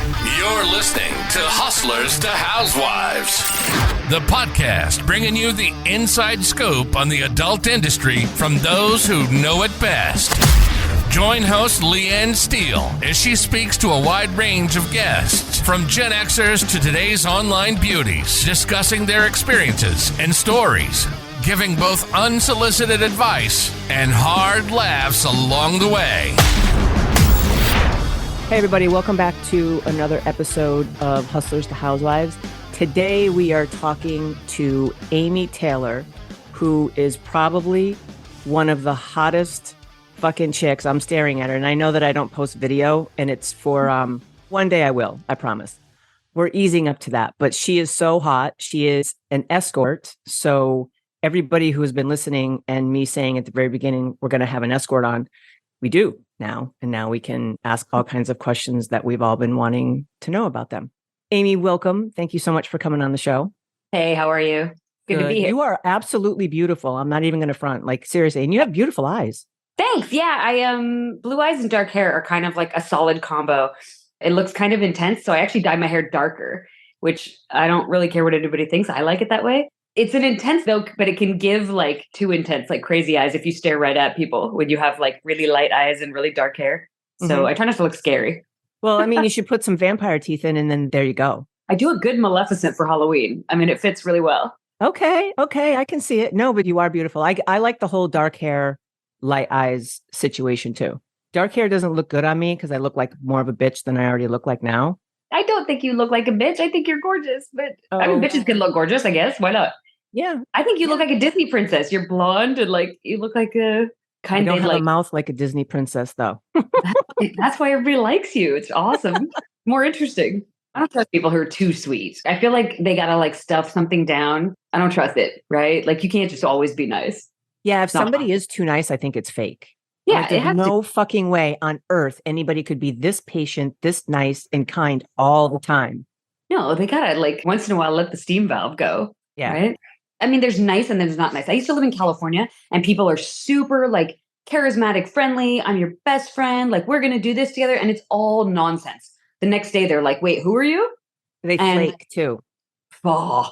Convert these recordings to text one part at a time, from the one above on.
You're listening to Hustlers to Housewives, the podcast bringing you the inside scoop on the adult industry from those who know it best. Join host Leanne Steele as she speaks to a wide range of guests, from Gen Xers to today's online beauties, discussing their experiences and stories, giving both unsolicited advice and hard laughs along the way. Hey everybody, welcome back to another episode of Hustlers to Housewives. Today we are talking to Amy Taylor, who is probably one of the hottest fucking chicks. I'm staring at her, and I know that I don't post video, and it's for one day I will, I promise. We're easing up to that, but she is so hot. She is an escort, so everybody who has been listening and me saying at the very beginning, we're going to have an escort on, we do now. And now we can ask all kinds of questions that we've all been wanting to know about them. Amy, welcome. Thank you so much for coming on the show. Hey, how are you? Good to be here. You are absolutely beautiful. I'm not even going to front. Like, seriously. And you have beautiful eyes. Thanks. Yeah, blue eyes and dark hair are kind of like a solid combo. It looks kind of intense. So I actually dye my hair darker, which I don't really care what anybody thinks. I like it that way. It's an intense though, but it can give like too intense, like crazy eyes if you stare right at people when you have like really light eyes and really dark hair. So I try not to look scary. Well, I mean, you should put some vampire teeth in and then there you go. I do a good Maleficent for Halloween. I mean, it fits really well. Okay. I can see it. No, but you are beautiful. I like the whole dark hair, light eyes situation too. Dark hair doesn't look good on me because I look like more of a bitch than I already look like now. I don't think you look like a bitch. I think you're gorgeous, but I mean, bitches can look gorgeous, I guess. Why not? Yeah. I think you look like a Disney princess. You're blonde and like you look like a kind of like a mouth like a Disney princess though. That's why everybody likes you. It's awesome. More interesting. I don't trust people who are too sweet. I feel like they gotta like stuff something down. I don't trust it, right? Like you can't just always be nice. Yeah, if somebody is too nice, I think it's fake. Yeah, like, there's no fucking way on earth anybody could be this patient, this nice and kind all the time. No, they gotta like once in a while let the steam valve go. Yeah. Right? I mean, there's nice and there's not nice. I used to live in California and people are super like charismatic, friendly. I'm your best friend. Like, we're going to do this together. And it's all nonsense. The next day, they're like, wait, who are you? They flake too. Oh.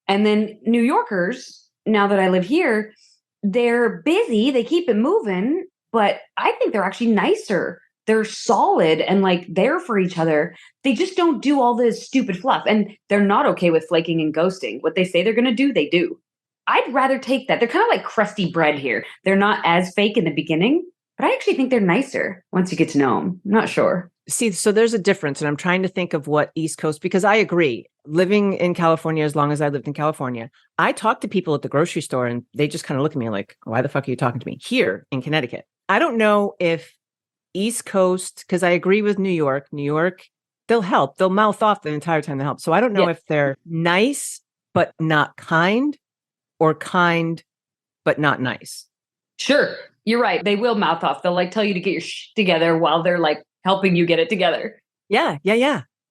And then New Yorkers, now that I live here, they're busy. They keep it moving. But I think they're actually nicer. They're solid and like there for each other. They just don't do all this stupid fluff. And they're not okay with flaking and ghosting. What they say they're going to do, they do. I'd rather take that. They're kind of like crusty bread here. They're not as fake in the beginning, but I actually think they're nicer once you get to know them. I'm not sure. See, so there's a difference. And I'm trying to think of what East Coast, because I agree. Living in California, as long as I lived in California, I talk to people at the grocery store and they just kind of look at me like, why the fuck are you talking to me? Here in Connecticut. I don't know if East Coast, because I agree with New York, they'll help. They'll mouth off the entire time they help. So I don't know if they're nice, but not kind, or kind, but not nice. Sure. You're right. They will mouth off. They'll like tell you to get your shit together while they're like helping you get it together. Yeah.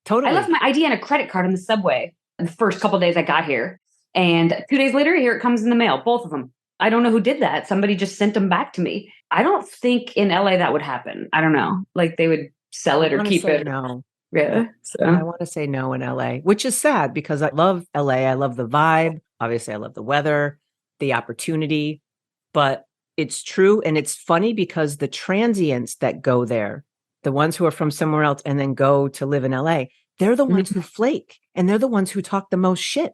Totally. I left my ID and a credit card in the subway the first couple of days I got here. And 2 days later, here it comes in the mail, both of them. I don't know who did that. Somebody just sent them back to me. I don't think in LA that would happen. I don't know. Like they would sell it or keep it. No. Yeah. So. I want to say no in LA, which is sad because I love LA. I love the vibe. Obviously, I love the weather, the opportunity. But it's true. And it's funny because the transients that go there, the ones who are from somewhere else and then go to live in LA, they're the ones who flake. And they're the ones who talk the most shit.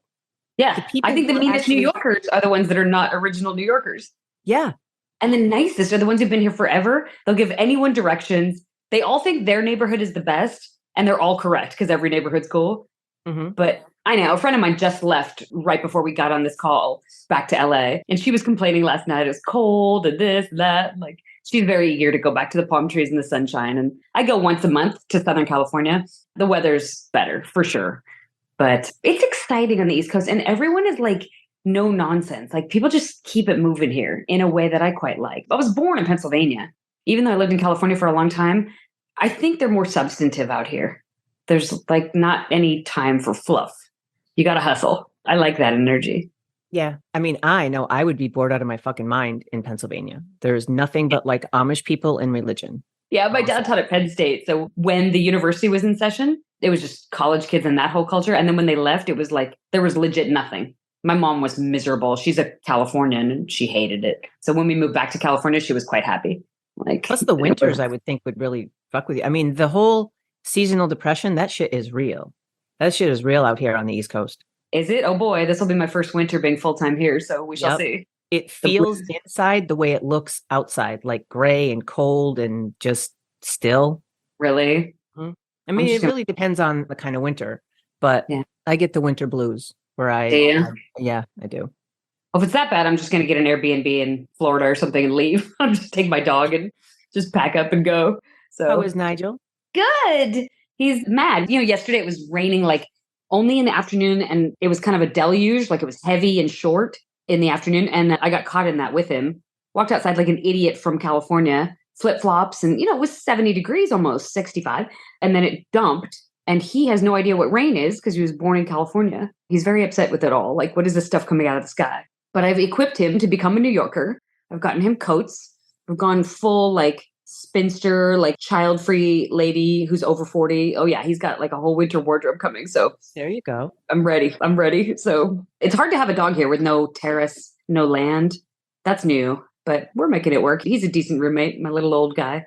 Yeah. I think the meanest New Yorkers are the ones that are not original New Yorkers. Yeah. And the nicest are the ones who've been here forever. They'll give anyone directions. They all think their neighborhood is the best. And they're all correct because every neighborhood's cool. Mm-hmm. But I know a friend of mine just left right before we got on this call back to LA. And she was complaining last night. It was cold and this, that. Like she's very eager to go back to the palm trees and the sunshine. And I go once a month to Southern California. The weather's better for sure. But it's exciting on the East Coast. And everyone is like, no nonsense. Like people just keep it moving here in a way that I quite like. I was born in Pennsylvania. Even though I lived in California for a long time, I think they're more substantive out here. There's like not any time for fluff. You got to hustle. I like that energy. Yeah. I mean, I know I would be bored out of my fucking mind in Pennsylvania. There's nothing but like Amish people and religion. Yeah. My dad taught at Penn State. So when the university was in session, it was just college kids and that whole culture. And then when they left, it was like, there was legit nothing. My mom was miserable. She's a Californian and she hated it. So when we moved back to California, she was quite happy. Like, plus the winters, I would think would really fuck with you. I mean, the whole seasonal depression, that shit is real. That shit is real out here on the East Coast. Is it? Oh boy, this will be my first winter being full-time here. So we shall see. It feels inside the way it looks outside, like gray and cold and just still. Really? Mm-hmm. I mean, it really depends on the kind of winter, but I get the winter blues where I do. Well, if it's that bad, I'm just going to get an Airbnb in Florida or something and leave. I'll just take my dog and just pack up and go. So how is Nigel? Good. He's mad. Yesterday it was raining like only in the afternoon and it was kind of a deluge, like it was heavy and short in the afternoon. And I got caught in that with him. Walked outside like an idiot from California, flip-flops, and it was 70 degrees, almost 65. And then it dumped. And he has no idea what rain is because he was born in California. He's very upset with it all. Like, what is this stuff coming out of the sky? But I've equipped him to become a New Yorker. I've gotten him coats. I've gone full like spinster, like child-free lady who's over 40. Oh yeah, he's got like a whole winter wardrobe coming. So there you go. I'm ready. So it's hard to have a dog here with no terrace, no land. That's new, but we're making it work. He's a decent roommate, my little old guy.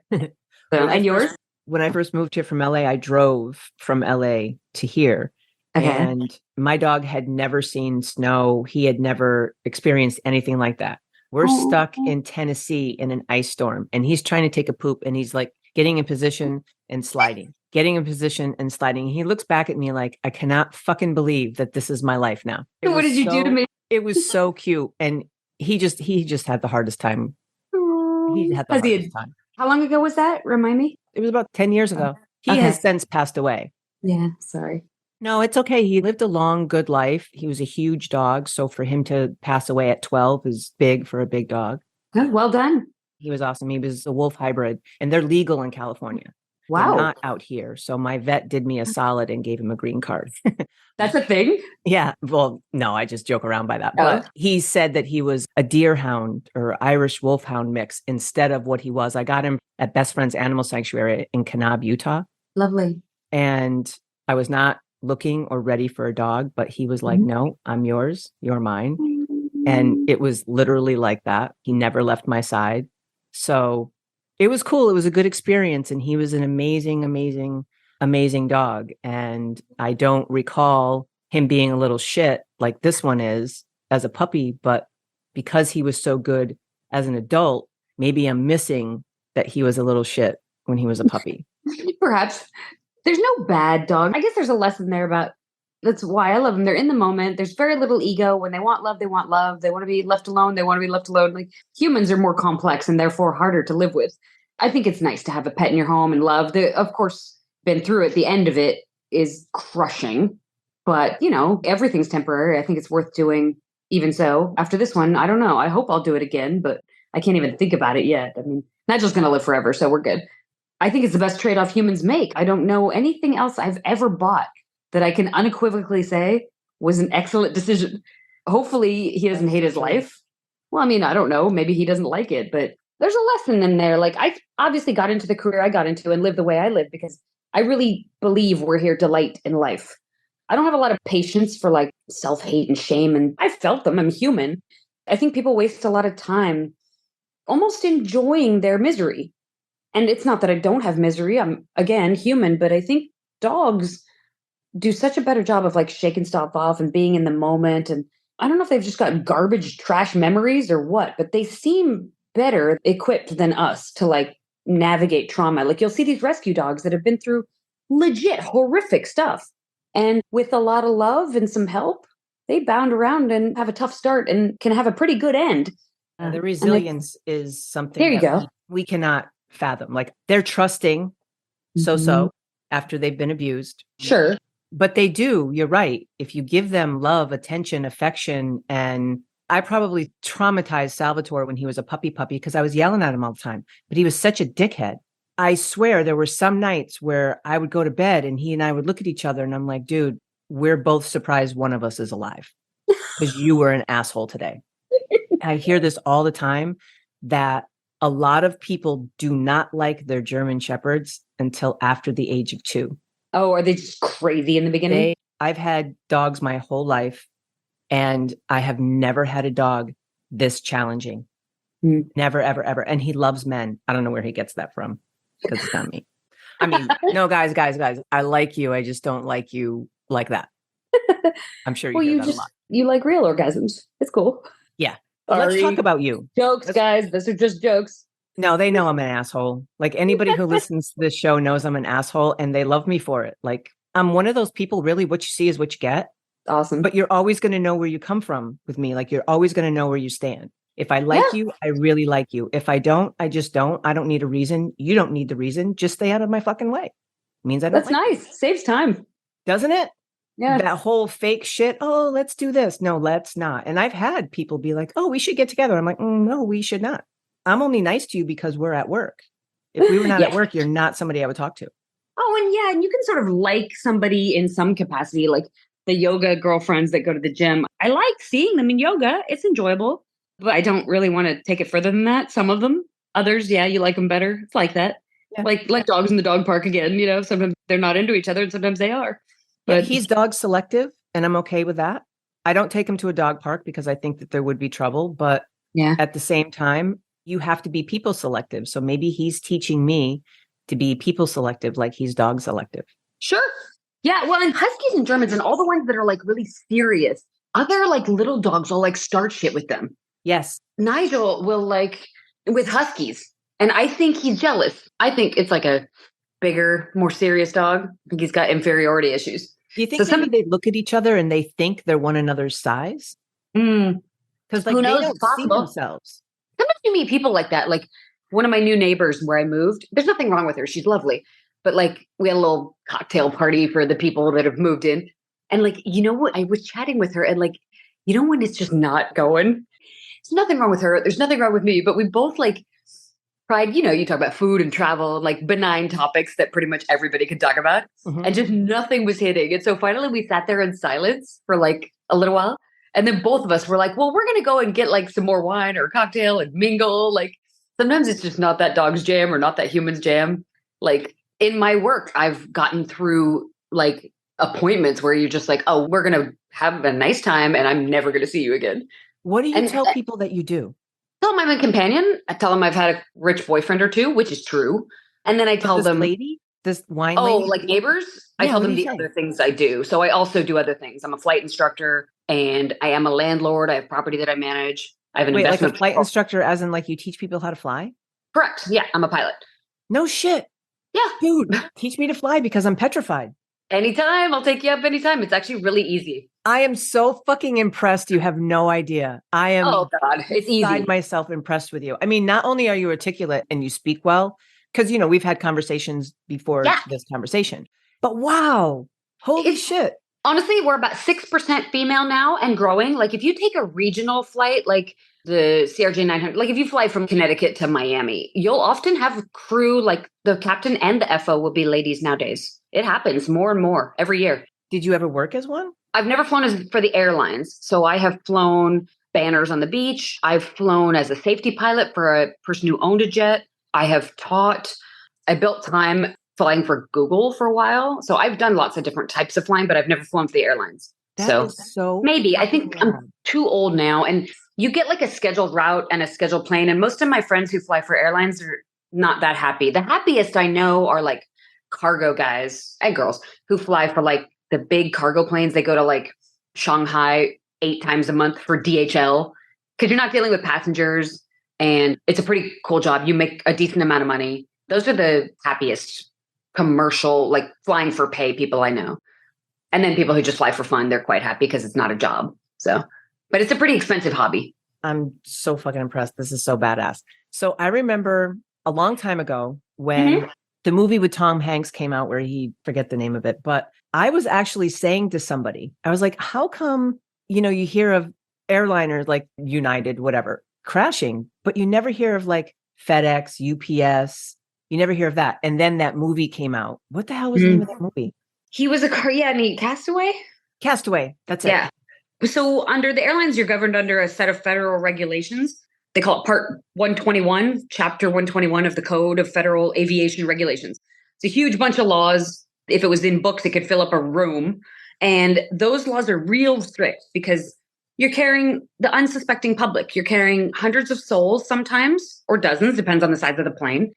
And yours? When I first moved here from LA, I drove from LA to here. Okay. And my dog had never seen snow. He had never experienced anything like that. We're stuck in Tennessee in an ice storm and he's trying to take a poop and he's like getting in position and sliding, He looks back at me like, I cannot fucking believe that this is my life now. What did you do to me? It was so cute. And he just had the hardest time. He had the hardest time. How long ago was that? Remind me. It was about 10 years ago. He has since passed away. Yeah, sorry. No, it's okay. He lived a long, good life. He was a huge dog. So for him to pass away at 12 is big for a big dog. Good, well done. He was awesome. He was a wolf hybrid and they're legal in California. Wow. They're not out here. So my vet did me a solid and gave him a green card. That's a thing? Yeah. Well, no, I just joke around by that. But he said that he was a deer hound or Irish wolfhound mix instead of what he was. I got him at Best Friends Animal Sanctuary in Kanab, Utah. Lovely. And I was not looking or ready for a dog, but he was like, no, I'm yours. You're mine. And it was literally like that. He never left my side. So it was cool. It was a good experience. And he was an amazing, amazing, amazing dog. And I don't recall him being a little shit like this one is as a puppy, but because he was so good as an adult, maybe I'm missing that he was a little shit when he was a puppy. Perhaps. There's no bad dog. I guess there's a lesson there about that's why I love them. They're in the moment. There's very little ego. When they want love, they want love. They want to be left alone. They want to be left alone. Like humans are more complex and therefore harder to live with. I think it's nice to have a pet in your home and love. They, of course, been through it. The end of it is crushing, but everything's temporary. I think it's worth doing. Even so, after this one, I don't know. I hope I'll do it again, but I can't even think about it yet. I mean, Nigel's going to live forever, so we're good. I think it's the best trade-off humans make. I don't know anything else I've ever bought that I can unequivocally say was an excellent decision. Hopefully he doesn't hate his life. Well, I mean, I don't know. Maybe he doesn't like it, but there's a lesson in there. Like I obviously got into the career I got into and live the way I live because I really believe we're here to delight in life. I don't have a lot of patience for like self-hate and shame. And I felt them. I'm human. I think people waste a lot of time almost enjoying their misery. And it's not that I don't have misery. I'm, again, human, but I think dogs do such a better job of like shaking stuff off and being in the moment. And I don't know if they've just got garbage trash memories or what, but they seem better equipped than us to like navigate trauma. Like you'll see these rescue dogs that have been through legit horrific stuff. And with a lot of love and some help, they bound around and have a tough start and can have a pretty good end. The resilience is something there you go. We cannot fathom. Like they're trusting so after they've been abused. Sure. But they do, you're right. If you give them love, attention, affection, and I probably traumatized Salvatore when he was a puppy because I was yelling at him all the time, but he was such a dickhead. I swear there were some nights where I would go to bed and he and I would look at each other and I'm like, dude, we're both surprised one of us is alive because you were an asshole today. I hear this all the time that a lot of people do not like their German Shepherds until after the age of 2. Oh, are they just crazy in the beginning? I've had dogs my whole life, and I have never had a dog this challenging. Never, ever, ever. And he loves men. I don't know where he gets that from, because it's not me. I mean, no, guys, I like you. I just don't like you like that. I'm sure you hear that a lot. You like real orgasms. It's cool. Yeah. Let's talk about you. Jokes, guys. Those are just jokes. No, they know I'm an asshole. Like, anybody who listens to this show knows I'm an asshole, and they love me for it. Like, I'm one of those people, really, what you see is what you get. Awesome. But you're always going to know where you come from with me. Like, you're always going to know where you stand. If I like you, I really like you. If I don't, I just don't. I don't need a reason. You don't need the reason. Just stay out of my fucking way. It means I don't. That's nice. You. Saves time. Doesn't it? Yeah. That whole fake shit. Oh, let's do this. No, let's not. And I've had people be like, oh, we should get together. I'm like, no, we should not. I'm only nice to you because we're at work. If we were not at work, you're not somebody I would talk to. Oh, and you can sort of like somebody in some capacity, like the yoga girlfriends that go to the gym. I like seeing them in yoga. It's enjoyable. But I don't really want to take it further than that. Some of them, others, you like them better. It's like that. Yeah. Like dogs in the dog park again, sometimes they're not into each other and sometimes they are. But he's dog selective, and I'm okay with that. I don't take him to a dog park because I think that there would be trouble. But at the same time, you have to be people selective. So maybe he's teaching me to be people selective, like he's dog selective. Sure. Yeah. Well, and Huskies and Germans and all the ones that are like really serious, other like little dogs will like start shit with them. Yes. Nigel will like with Huskies. And I think he's jealous. I think it's like a bigger, more serious dog. I think he's got inferiority issues. Do you think maybe they look at each other and they think they're one another's size? Because like, who knows? They don't see themselves. Sometimes you meet people like that. Like one of my new neighbors where I moved, there's nothing wrong with her. She's lovely. But like we had a little cocktail party for the people that have moved in. And like, what? I was chatting with her and like, when it's just not going. There's nothing wrong with her. There's nothing wrong with me. But we both like tried, you talk about food and travel, like benign topics that pretty much everybody could talk about. And just nothing was hitting. And so finally we sat there in silence for like a little while. And then both of us were like, well, we're going to go and get like some more wine or a cocktail and mingle. Like sometimes it's just not that dog's jam or not that human's jam. Like in my work, I've gotten through like appointments where you're just like, oh, we're going to have a nice time and I'm never going to see you again. What do you tell people that you do? Tell them I'm a companion. I tell them I've had a rich boyfriend or two, which is true. And then I tell them, this wine lady? Like neighbors. Yeah, I tell them the other things I do. So I also do other things. I'm a flight instructor and I am a landlord. I have property that I manage. I have an investment. Like a flight instructor, as in like you teach people how to fly? Correct. Yeah, I'm a pilot. No shit. Yeah. Dude, teach me to fly because I'm petrified. Anytime. I'll take you up anytime. It's actually really easy. I am so fucking impressed. You have no idea. I am. Oh God, it's easy. Myself impressed with you. I mean, not only are you articulate and you speak well, because we've had conversations before this conversation. But wow, holy shit! Honestly, we're about 6% female now and growing. Like if you take a regional flight, like the CRJ 900, like if you fly from Connecticut to Miami, you'll often have crew, like the captain and the FO will be ladies nowadays. It happens more and more every year. Did you ever work as one? I've never flown for the airlines. So I have flown banners on the beach. I've flown as a safety pilot for a person who owned a jet. I have taught. I built time flying for Google for a while. So I've done lots of different types of flying, but I've never flown for the airlines. So maybe. I think I'm too old now. And you get like a scheduled route and a scheduled plane. And most of my friends who fly for airlines are not that happy. The happiest I know are like cargo guys and girls who fly for like the big cargo planes. They go to like Shanghai 8 times a month for DHL because you're not dealing with passengers and it's a pretty cool job. You make a decent amount of money. Those are the happiest commercial, like flying for pay people I know. And then people who just fly for fun, they're quite happy because it's not a job. So, but it's a pretty expensive hobby. I'm so fucking impressed. This is so badass. So I remember a long time ago when the movie with Tom Hanks came out where he forget the name of it, but I was actually saying to somebody, I was like, how come, you hear of airliners like United, whatever, crashing, but you never hear of like FedEx, UPS, you never hear of that. And then that movie came out. What the hell was the name of that movie? He was and he Castaway? Castaway. That's it. Yeah. So under the airlines, you're governed under a set of federal regulations. They call it Part 121, Chapter 121 of the Code of Federal Aviation Regulations. It's a huge bunch of laws If it was in books, it could fill up a room. And those laws are real strict because you're carrying the unsuspecting public. You're carrying hundreds of souls sometimes, or dozens, depends on the size of the plane.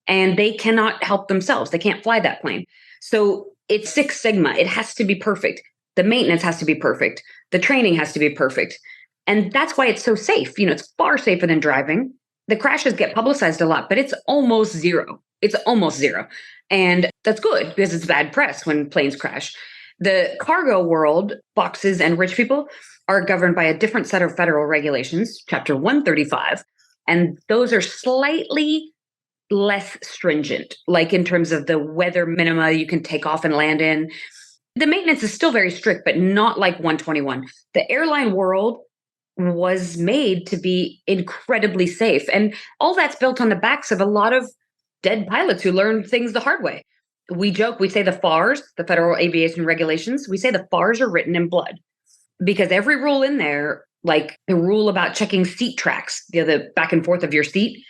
And they cannot help themselves. They can't fly that plane. So it's Six Sigma. It has to be perfect. The maintenance has to be perfect. The training has to be perfect. And that's why it's so safe. It's far safer than driving. The crashes get publicized a lot, but it's almost zero. It's almost zero. And that's good because it's bad press when planes crash. The cargo world, boxes and rich people, are governed by a different set of federal regulations, Chapter 135. And those are slightly less stringent, like in terms of the weather minima you can take off and land in. The maintenance is still very strict, but not like 121. The airline world was made to be incredibly safe. And all that's built on the backs of a lot of dead pilots who learned things the hard way. We joke, we say the FARs, the Federal Aviation Regulations, we say the FARs are written in blood because every rule in there, like the rule about checking seat tracks, the back and forth of your seat,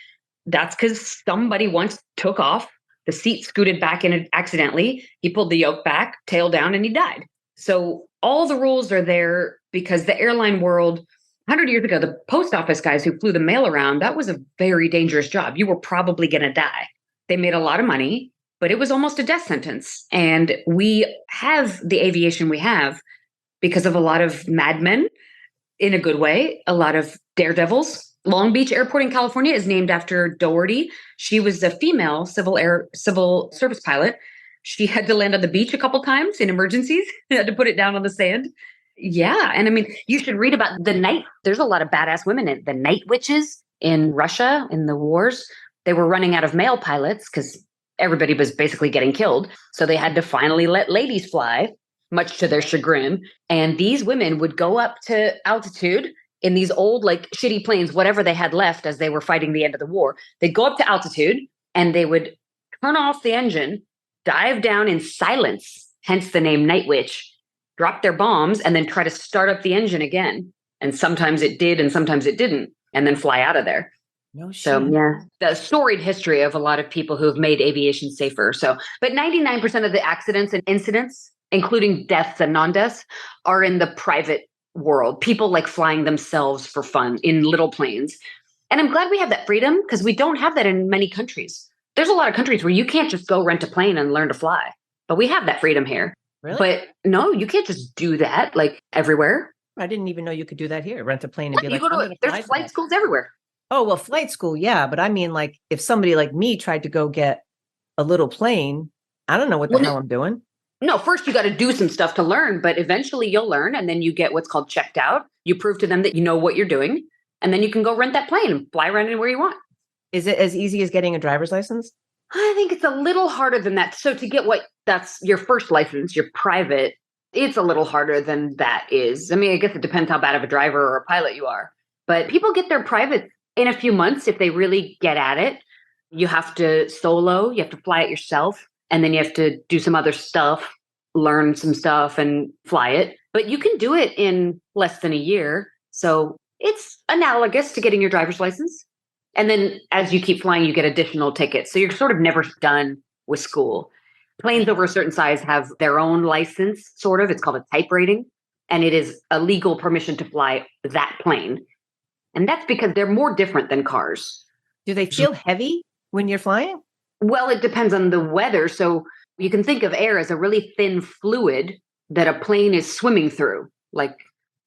that's because somebody once took off, the seat scooted back in accidentally, he pulled the yoke back, tail down, and he died. So all the rules are there because the airline world, 100 years ago, the post office guys who flew the mail around, that was a very dangerous job. You were probably going to die. They made a lot of money, but it was almost a death sentence. And we have the aviation we have because of a lot of madmen in a good way, a lot of daredevils. Long Beach Airport in California is named after Doherty. She was a female civil service pilot. She had to land on the beach a couple times in emergencies, had to put it down on the sand. Yeah. And I mean, you should read about the night. There's a lot of badass women in the night witches in Russia in the wars. They were running out of male pilots because everybody was basically getting killed. So they had to finally let ladies fly, much to their chagrin. And these women would go up to altitude in these old, like shitty planes, whatever they had left as they were fighting the end of the war. They'd go up to altitude and they would turn off the engine, dive down in silence, hence the name Night Witch, drop their bombs, and then try to start up the engine again. And sometimes it did and sometimes it didn't, and then fly out of there. No shit. So yeah, the storied history of a lot of people who have made aviation safer. So, but 99% of the accidents and incidents, including deaths and non-deaths, are in the private world. People like flying themselves for fun in little planes. And I'm glad we have that freedom because we don't have that in many countries. There's a lot of countries where you can't just go rent a plane and learn to fly, but we have that freedom here. Really? But no, you can't just do that like everywhere. I didn't even know you could do that here. Rent a plane and be like, there's flight schools everywhere. Oh, well, flight school. Yeah. But I mean, like if somebody like me tried to go get a little plane, I don't know what the hell I'm doing. No, first you got to do some stuff to learn, but eventually you'll learn. And then you get what's called checked out. You prove to them that you know what you're doing. And then you can go rent that plane and fly around anywhere you want. Is it as easy as getting a driver's license? I think it's a little harder than that. So to get that's your first license, your private, it's a little harder than that is. I mean, I guess it depends how bad of a driver or a pilot you are. But people get their private in a few months if they really get at it. You have to solo, you have to fly it yourself. And then you have to do some other stuff, learn some stuff and fly it. But you can do it in less than a year. So it's analogous to getting your driver's license. And then as you keep flying, you get additional tickets. So you're sort of never done with school. Planes over a certain size have their own license, sort of. It's called a type rating. And it is a legal permission to fly that plane. And that's because they're more different than cars. Do they feel heavy when you're flying? Well, it depends on the weather. So you can think of air as a really thin fluid that a plane is swimming through. Like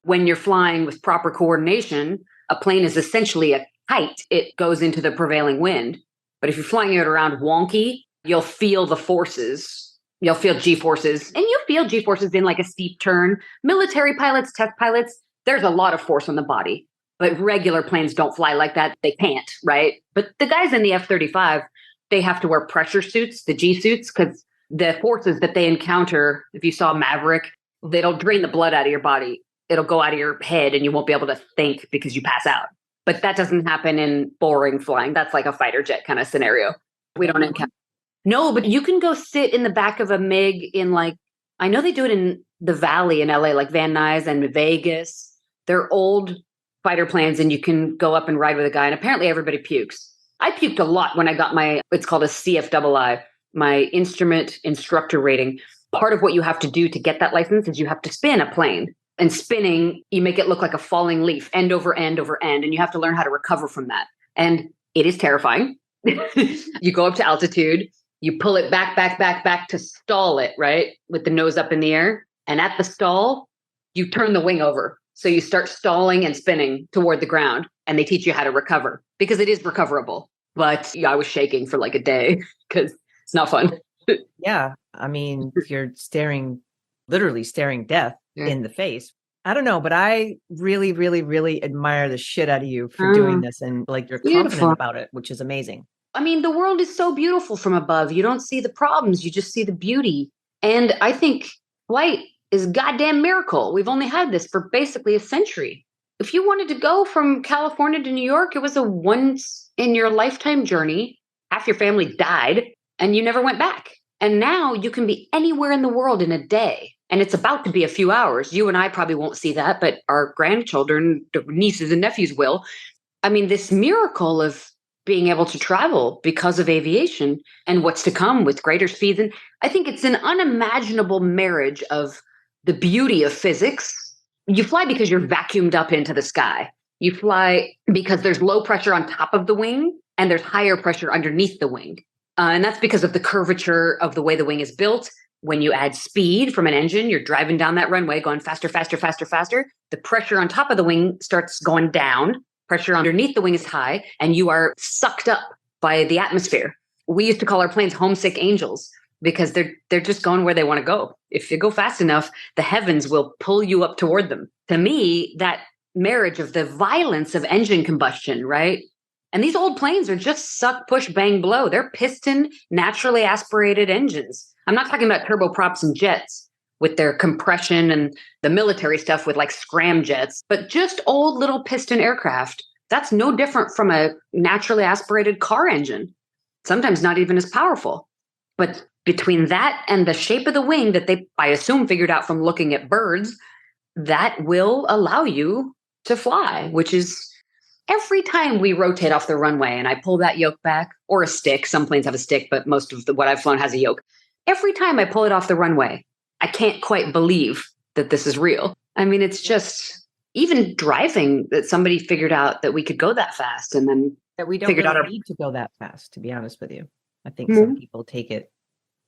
when you're flying with proper coordination, a plane is essentially a kite. It goes into the prevailing wind. But if you're flying it around wonky, you'll feel the forces. You'll feel G-forces. And you'll feel G-forces in like a steep turn. Military pilots, test pilots, there's a lot of force on the body. But regular planes don't fly like that. They can't, right? But the guys in the F-35, they have to wear pressure suits, the G suits, because the forces that they encounter, if you saw Maverick, they'll drain the blood out of your body. It'll go out of your head and you won't be able to think because you pass out. But that doesn't happen in boring flying. That's like a fighter jet kind of scenario. We don't encounter. No, but you can go sit in the back of a MiG in I know they do it in the Valley in LA, like Van Nuys and Vegas. They're old fighter planes and you can go up and ride with a guy. And apparently everybody pukes. I puked a lot when I got it's called a CFII, my instrument instructor rating, part of what you have to do to get that license is you have to spin a plane. And spinning, you make it look like a falling leaf, end over end over end, and you have to learn how to recover from that. And it is terrifying. You go up to altitude, you pull it back to stall it, right? With the nose up in the air. And at the stall, you turn the wing over. So you start stalling and spinning toward the ground, and they teach you how to recover because it is recoverable. But yeah, I was shaking for like a day because it's not fun. Yeah. I mean, if you're literally staring death in the face. I don't know, but I really, really, really admire the shit out of you for doing this, and like you're confident about it, which is amazing. I mean, the world is so beautiful from above. You don't see the problems, you just see the beauty. And I think flight is a goddamn miracle. We've only had this for basically a century. If you wanted to go from California to New York, it was a once in your lifetime journey. Half your family died and you never went back. And now you can be anywhere in the world in a day. And it's about to be a few hours. You and I probably won't see that, but our grandchildren, nieces and nephews will. I mean, this miracle of being able to travel because of aviation and what's to come with greater speeds. And I think it's an unimaginable marriage of the beauty of physics. You fly because you're vacuumed up into the sky. You fly because there's low pressure on top of the wing and there's higher pressure underneath the wing. And that's because of the curvature of the way the wing is built. When you add speed from an engine, you're driving down that runway, going faster, faster, faster, faster. The pressure on top of the wing starts going down. Pressure underneath the wing is high, and you are sucked up by the atmosphere. We used to call our planes homesick angels because they're just going where they want to go. If you go fast enough, the heavens will pull you up toward them. To me, that marriage of the violence of engine combustion, right? And these old planes are just suck, push, bang, blow. They're piston, naturally aspirated engines. I'm not talking about turboprops and jets with their compression and the military stuff with like scramjets, but just old little piston aircraft. That's no different from a naturally aspirated car engine. Sometimes not even as powerful. But between that and the shape of the wing that they, I assume, figured out from looking at birds, that will allow you to fly, which is every time we rotate off the runway and I pull that yoke back, or a stick, some planes have a stick, but most of what I've flown has a yoke. Every time I pull it off the runway, I can't quite believe that this is real. I mean, it's just even driving that somebody figured out that we could go that fast, and then that we don't figured really out our need to go that fast, to be honest with you. I think some people take it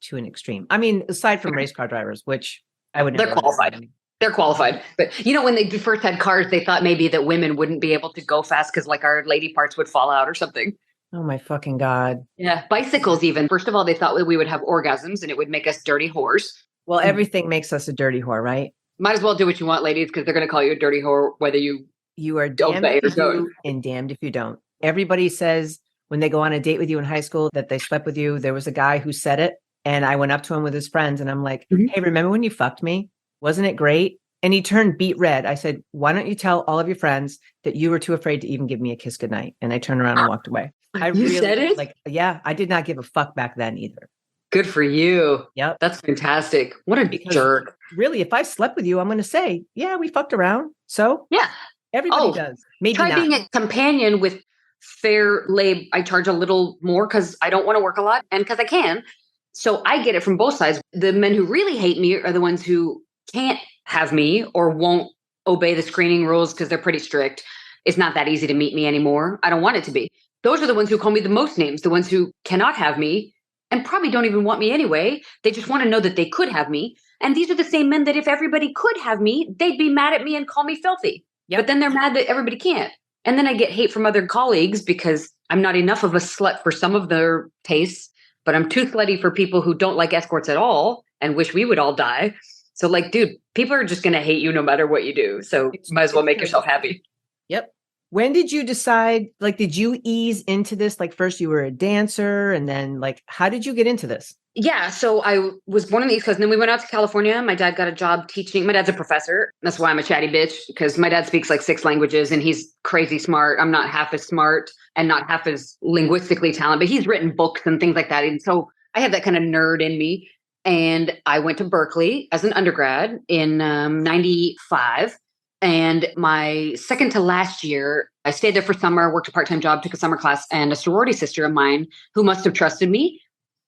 to an extreme. I mean, aside from race car drivers, which I would never. They're qualified. They're qualified. But you know, when they first had cars, they thought maybe that women wouldn't be able to go fast because like our lady parts would fall out or something. Oh my fucking God. Yeah. Bicycles even. First of all, they thought we would have orgasms and it would make us dirty whores. Well, everything makes us a dirty whore, right? Might as well do what you want, ladies, because they're going to call you a dirty whore whether you are damned if you do and damned if you don't. Everybody says when they go on a date with you in high school that they slept with you. There was a guy who said it, and I went up to him with his friends and I'm like, hey, remember when you fucked me? Wasn't it great? And he turned beet red. I said, why don't you tell all of your friends that you were too afraid to even give me a kiss goodnight? And I turned around and walked away. You said it? Like, yeah, I did not give a fuck back then either. Good for you. Yep. That's fantastic. What a jerk. Really, if I slept with you, I'm going to say, yeah, we fucked around. So yeah, everybody does. Maybe try not. Being a companion with fair labor. I charge a little more because I don't want to work a lot and because I can. So I get it from both sides. The men who really hate me are the ones who can't have me or won't obey the screening rules because they're pretty strict. It's not that easy to meet me anymore. I don't want it to be. Those are the ones who call me the most names, the ones who cannot have me and probably don't even want me anyway. They just want to know that they could have me. And these are the same men that if everybody could have me, they'd be mad at me and call me filthy. Yep. But then they're mad that everybody can't. And then I get hate from other colleagues because I'm not enough of a slut for some of their tastes, but I'm too slutty for people who don't like escorts at all and wish we would all die. So like, dude, people are just going to hate you no matter what you do. So might as well make yourself happy. Yep. When did you decide, like, did you ease into this? Like first you were a dancer and then like, how did you get into this? Yeah. So I was born on the East Coast and then we went out to California. My dad got a job teaching. My dad's a professor. That's why I'm a chatty bitch, because my dad speaks like 6 languages and he's crazy smart. I'm not half as smart and not half as linguistically talented, but he's written books and things like that. And so I have that kind of nerd in me. And I went to Berkeley as an undergrad in 95. And my second to last year, I stayed there for summer, worked a part-time job, took a summer class, and a sorority sister of mine who must have trusted me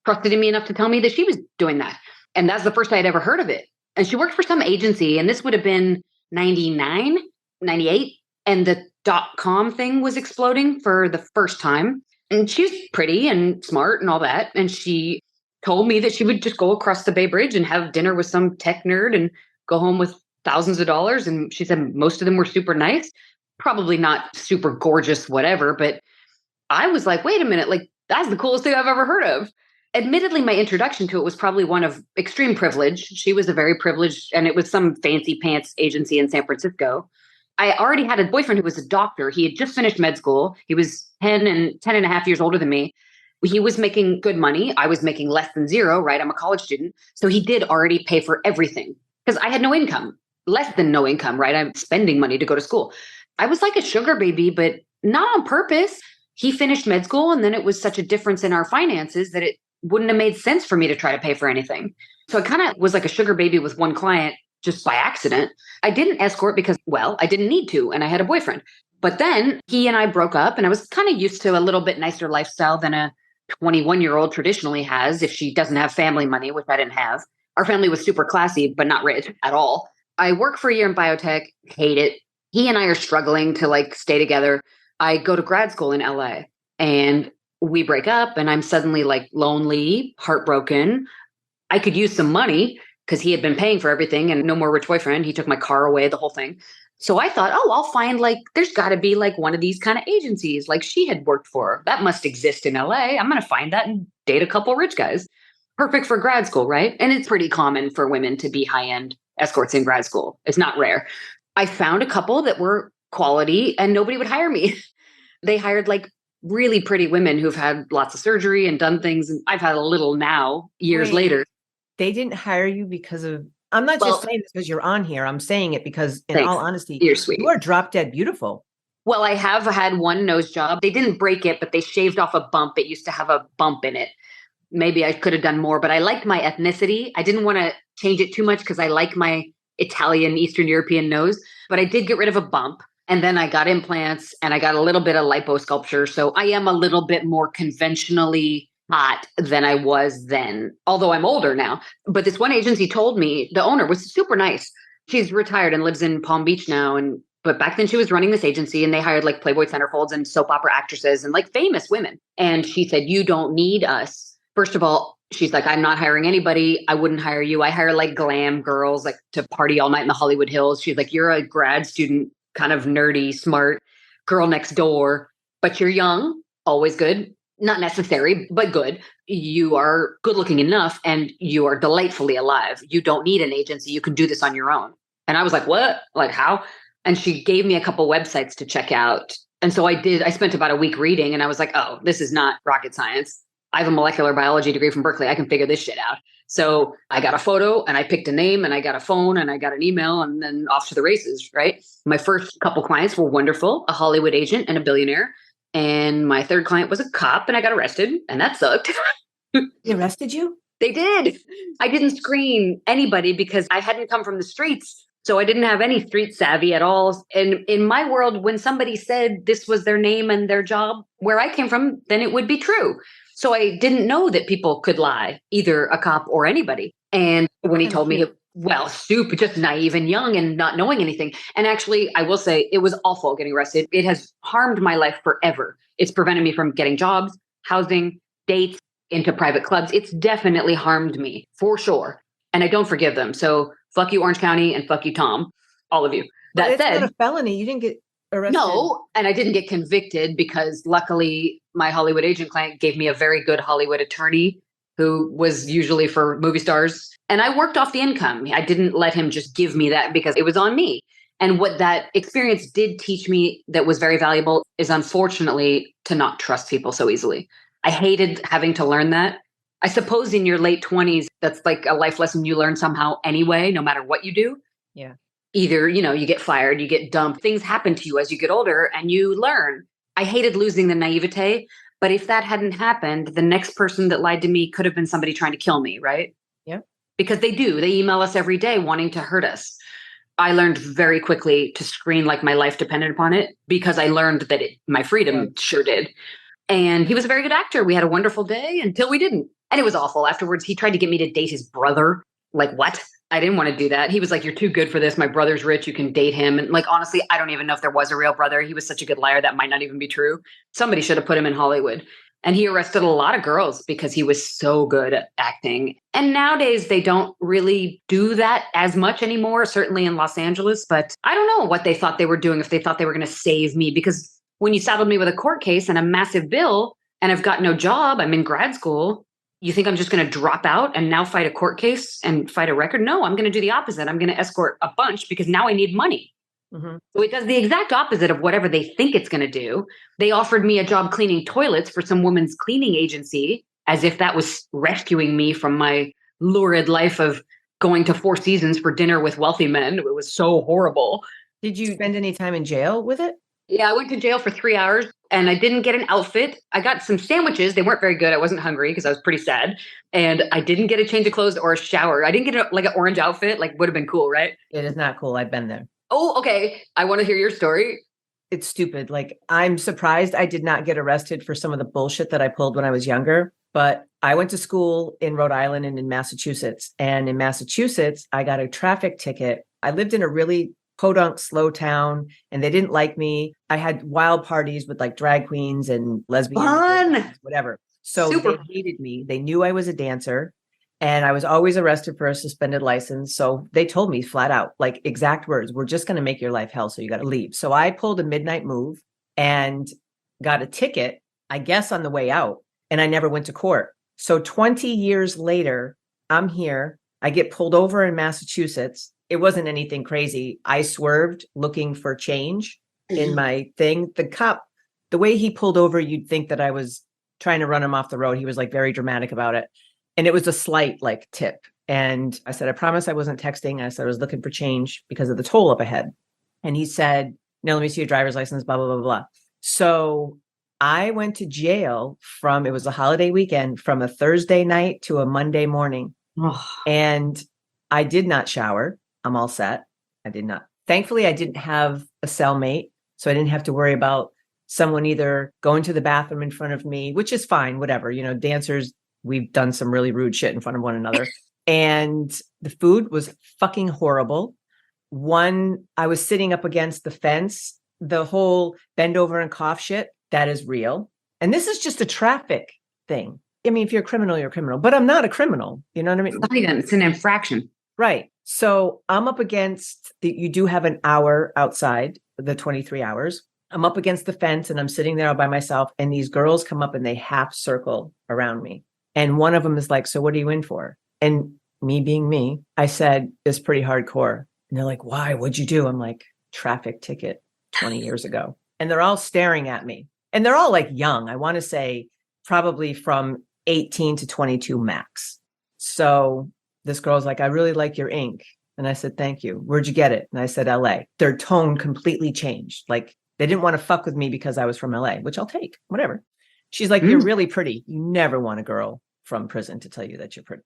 trusted in me enough to tell me that she was doing that. And that's the first I had ever heard of it. And she worked for some agency, and this would have been 99, 98. And the .com thing was exploding for the first time. And she was pretty and smart and all that. And she told me that she would just go across the Bay Bridge and have dinner with some tech nerd and go home with thousands of dollars. And she said most of them were super nice, probably not super gorgeous, whatever. But I was like, wait a minute, like that's the coolest thing I've ever heard of. Admittedly, my introduction to it was probably one of extreme privilege. She was a very privileged, and it was some fancy pants agency in San Francisco. I already had a boyfriend who was a doctor. He had just finished med school. He was 10 and a half years older than me. He was making good money. I was making less than zero, right? I'm a college student. So he did already pay for everything because I had no income, less than no income, right? I'm spending money to go to school. I was like a sugar baby, but not on purpose. He finished med school, and then it was such a difference in our finances that it wouldn't have made sense for me to try to pay for anything. So I kind of was like a sugar baby with one client just by accident. I didn't escort because, well, I didn't need to, and I had a boyfriend. But then he and I broke up, and I was kind of used to a little bit nicer lifestyle than a 21-year-old traditionally has if she doesn't have family money, which I didn't have. Our family was super classy, but not rich at all. I worked for a year in biotech, hate it. He and I are struggling to like stay together. I go to grad school in LA, and we break up, and I'm suddenly like lonely, heartbroken. I could use some money because he had been paying for everything and no more rich boyfriend. He took my car away, the whole thing. So I thought, oh, I'll find like, there's got to be like one of these kind of agencies like she had worked for. That must exist in LA. I'm going to find that and date a couple rich guys. Perfect for grad school, right? And it's pretty common for women to be high-end escorts in grad school. It's not rare. I found a couple that were quality and nobody would hire me. They hired like really pretty women who've had lots of surgery and done things. And I've had a little now, years later. They didn't hire you because of, I'm not just saying this because you're on here. I'm saying it because in all honesty, you're sweet. You are drop dead beautiful. Well, I have had one nose job. They didn't break it, but they shaved off a bump. It used to have a bump in it. Maybe I could have done more, but I liked my ethnicity. I didn't want to change it too much because I like my Italian, Eastern European nose, but I did get rid of a bump. And then I got implants and I got a little bit of liposculpture. So I am a little bit more conventionally hot than I was then, although I'm older now. But this one agency told me, the owner was super nice. She's retired and lives in Palm Beach now. But back then she was running this agency and they hired like Playboy centerfolds and soap opera actresses and like famous women. And she said, you don't need us. First of all, she's like, I'm not hiring anybody. I wouldn't hire you. I hire like glam girls like to party all night in the Hollywood Hills. She's like, you're a grad student, kind of nerdy, smart girl next door, but you're young, always good. Not necessary, but good. You are good looking enough and you are delightfully alive. You don't need an agency. You can do this on your own. And I was like, what? Like how? And she gave me a couple websites to check out. And so I did. I spent about a week reading and I was like, oh, this is not rocket science. I have a molecular biology degree from Berkeley. I can figure this shit out. So I got a photo and I picked a name and I got a phone and I got an email and then off to the races, right? My first couple clients were wonderful, a Hollywood agent and a billionaire. And my third client was a cop and I got arrested and that sucked. They arrested you? They did. I didn't screen anybody because I hadn't come from the streets. So I didn't have any street savvy at all. And in my world, when somebody said this was their name and their job, where I came from, then it would be true. So I didn't know that people could lie, either a cop or anybody. And when he told me, well, super, just naive and young and not knowing anything. And actually, I will say it was awful getting arrested. It has harmed my life forever. It's prevented me from getting jobs, housing, dates, into private clubs. It's definitely harmed me for sure. And I don't forgive them. So fuck you, Orange County, and fuck you, Tom, all of you. That said, it's not a felony. You didn't get arrested. No, and I didn't get convicted because luckily my Hollywood agent client gave me a very good Hollywood attorney who was usually for movie stars. And I worked off the income. I didn't let him just give me that because it was on me. And what that experience did teach me that was very valuable is unfortunately to not trust people so easily. I hated having to learn that. I suppose in your late 20s, that's like a life lesson you learn somehow anyway, no matter what you do. Yeah. Either, you get fired, you get dumped, things happen to you as you get older and you learn. I hated losing the naivete, but if that hadn't happened, the next person that lied to me could have been somebody trying to kill me, right? Yeah. Because they do. They email us every day wanting to hurt us. I learned very quickly to screen like my life depended upon it because I learned that my freedom sure did. And he was a very good actor. We had a wonderful day until we didn't. And it was awful. Afterwards, he tried to get me to date his brother. Like, what? I didn't want to do that. He was like, you're too good for this. My brother's rich. You can date him. And like, honestly, I don't even know if there was a real brother. He was such a good liar. That might not even be true. Somebody should have put him in Hollywood. And he arrested a lot of girls because he was so good at acting. And nowadays, they don't really do that as much anymore, certainly in Los Angeles. But I don't know what they thought they were doing, if they thought they were going to save me. Because when you saddled me with a court case and a massive bill, and I've got no job, I'm in grad school, you think I'm just going to drop out and now fight a court case and fight a record? No, I'm going to do the opposite. I'm going to escort a bunch because now I need money. Mm-hmm. So it does the exact opposite of whatever they think it's going to do. They offered me a job cleaning toilets for some women's cleaning agency, as if that was rescuing me from my lurid life of going to Four Seasons for dinner with wealthy men. It was so horrible. Did you spend any time in jail with it? Yeah, I went to jail for 3 hours and I didn't get an outfit. I got some sandwiches. They weren't very good. I wasn't hungry because I was pretty sad. And I didn't get a change of clothes or a shower. I didn't get like an orange outfit. Like, would have been cool, right? It is not cool. I've been there. Oh, okay. I want to hear your story. It's stupid. Like, I'm surprised I did not get arrested for some of the bullshit that I pulled when I was younger. But I went to school in Rhode Island and in Massachusetts. And in Massachusetts, I got a traffic ticket. I lived in a really podunk slow town and they didn't like me. I had wild parties with like drag queens and lesbians, fun, whatever. So they hated me. They knew I was a dancer and I was always arrested for a suspended license. So they told me flat out, like exact words, we're just going to make your life hell. So you got to leave. So I pulled a midnight move and got a ticket, I guess, on the way out. And I never went to court. So 20 years later, I'm here. I get pulled over in Massachusetts. It wasn't anything crazy. I swerved looking for change in my thing. The cop, the way he pulled over, you'd think that I was trying to run him off the road. He was like very dramatic about it. And it was a slight like tip. And I said, I promise I wasn't texting. I said I was looking for change because of the toll up ahead. And he said, no, let me see your driver's license, blah, blah, blah, blah. So I went to jail it was a holiday weekend, from a Thursday night to a Monday morning. And I did not shower. I'm all set. I did not. Thankfully, I didn't have a cellmate, so I didn't have to worry about someone either going to the bathroom in front of me, which is fine, whatever. You know, dancers, we've done some really rude shit in front of one another. And the food was fucking horrible. I was sitting up against the fence, the whole bend over and cough shit, that is real. And this is just a traffic thing. I mean, if you're a criminal, you're a criminal, but I'm not a criminal. You know what I mean? It's an infraction. Right. So I'm up against you do have an hour outside the 23 hours. I'm up against the fence and I'm sitting there all by myself. And these girls come up and they half circle around me. And one of them is like, so what are you in for? And me being me, I said, it's pretty hardcore. And they're like, why? What'd you do? I'm like, traffic ticket 20 years ago. And they're all staring at me. And they're all like young. I want to say probably from 18 to 22 max. So this girl's like, I really like your ink. And I said, thank you. Where'd you get it? And I said, LA. Their tone completely changed. Like they didn't want to fuck with me because I was from LA, which I'll take, whatever. She's like, you're really pretty. You never want a girl from prison to tell you that you're pretty.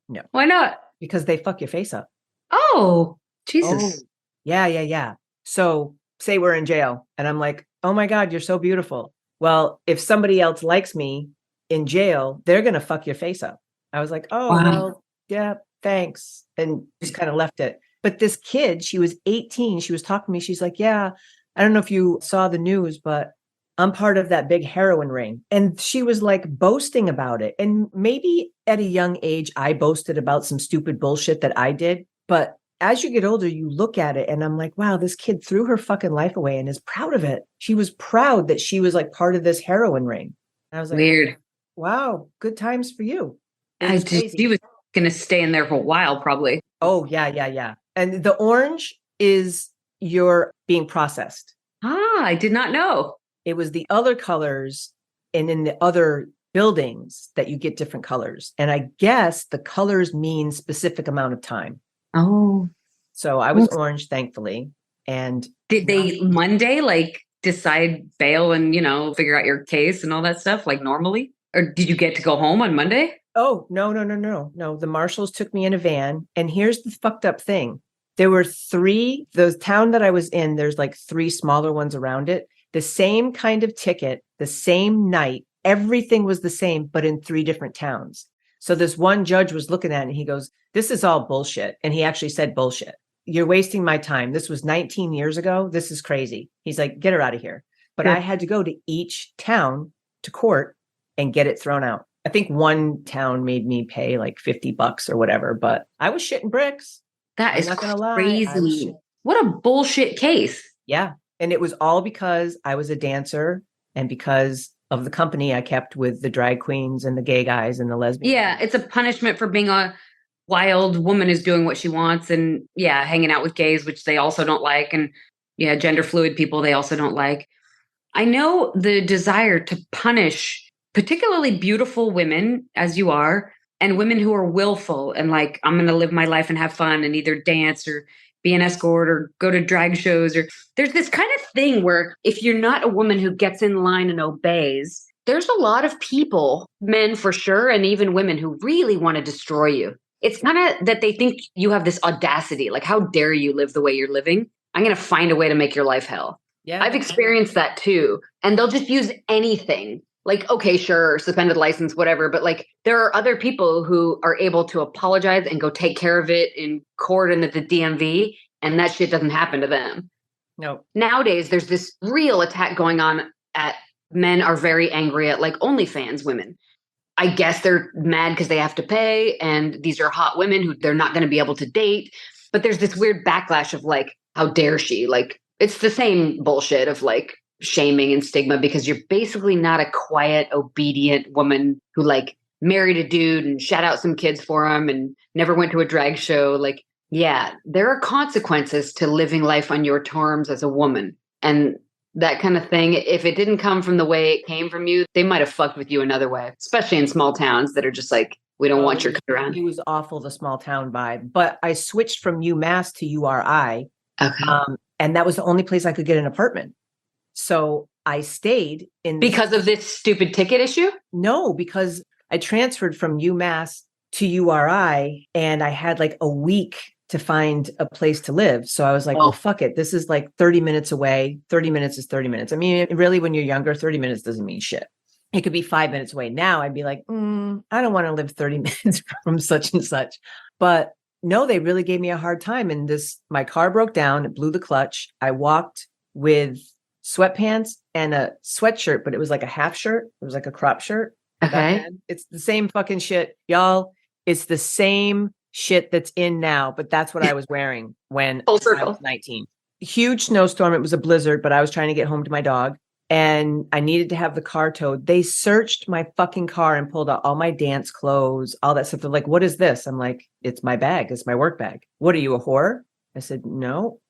No. Why not? Because they fuck your face up. Oh, Jesus. Oh, yeah. So say we're in jail and I'm like, oh my God, you're so beautiful. Well, if somebody else likes me in jail, they're going to fuck your face up. I was like, oh, wow. Well, yeah, thanks. And just kind of left it. But this kid, she was 18. She was talking to me. She's like, yeah, I don't know if you saw the news, but I'm part of that big heroin ring. And she was like boasting about it. And maybe at a young age, I boasted about some stupid bullshit that I did. But as you get older, you look at it and I'm like, wow, this kid threw her fucking life away and is proud of it. She was proud that she was like part of this heroin ring. And I was like, weird. Wow, good times for you. She was going to stay in there for a while, probably. Oh, yeah. And the orange is you're being processed. I did not know. It was the other colors and in the other buildings that you get different colors. And I guess the colors mean specific amount of time. Oh. So I was orange, thankfully. And did they Monday decide bail and, figure out your case and all that stuff like normally? Or did you get to go home on Monday? Oh, no. The marshals took me in a van. And here's the fucked up thing. There were the town that I was in, there's like 3 smaller ones around it. The same kind of ticket, the same night, everything was the same, but in 3 different towns. So this one judge was looking at it and he goes, this is all bullshit. And he actually said bullshit. You're wasting my time. This was 19 years ago. This is crazy. He's like, get her out of here. But I had to go to each town to court and get it thrown out. I think one town made me pay like $50 or whatever, but I was shitting bricks. That is crazy. What a bullshit case. Yeah. And it was all because I was a dancer and because of the company I kept with the drag queens and the gay guys and the lesbians. Yeah. It's a punishment for being a wild woman who's doing what she wants and hanging out with gays, which they also don't like. And gender fluid people, they also don't like. I know the desire to punish particularly beautiful women, as you are, and women who are willful and like, I'm going to live my life and have fun and either dance or be an escort or go to drag shows. Or there's this kind of thing where if you're not a woman who gets in line and obeys, there's a lot of people, men for sure, and even women who really want to destroy you. It's kind of that they think you have this audacity, like, how dare you live the way you're living? I'm going to find a way to make your life hell. Yeah, I've experienced that too. And they'll just use anything. Like, okay, sure, suspended license, whatever. But like, there are other people who are able to apologize and go take care of it in court and at the DMV. And that shit doesn't happen to them. No. Nowadays, there's this real attack going on at men are very angry at like OnlyFans women. I guess they're mad because they have to pay. And these are hot women who they're not going to be able to date. But there's this weird backlash of like, how dare she? Like, it's the same bullshit of like, shaming and stigma because you're basically not a quiet, obedient woman who like married a dude and shat out some kids for him and never went to a drag show. Like, yeah, there are consequences to living life on your terms as a woman. And that kind of thing, if it didn't come from the way it came from you, they might have fucked with you another way, especially in small towns that are just like, we don't want your kid around. It was awful, the small town vibe. But I switched from UMass to URI. Okay. And that was the only place I could get an apartment. So I stayed in... Because of this stupid ticket issue? No, because I transferred from UMass to URI and I had like a week to find a place to live. So I was like, well, fuck it. This is like 30 minutes away. 30 minutes is 30 minutes. I mean, really, when you're younger, 30 minutes doesn't mean shit. It could be 5 minutes away. Now I'd be like, I don't want to live 30 minutes from such and such. But no, they really gave me a hard time. And my car broke down. It blew the clutch. I walked with sweatpants and a sweatshirt, but it was like a half shirt. It was like a crop shirt. Okay. It's the same fucking shit, y'all. It's the same shit that's in now, but that's what I was wearing when I was 19. Huge snowstorm. It was a blizzard, but I was trying to get home to my dog and I needed to have the car towed. They searched my fucking car and pulled out all my dance clothes, all that stuff. They're like, what is this? I'm like, it's my bag. It's my work bag. What are you, a whore? I said, no,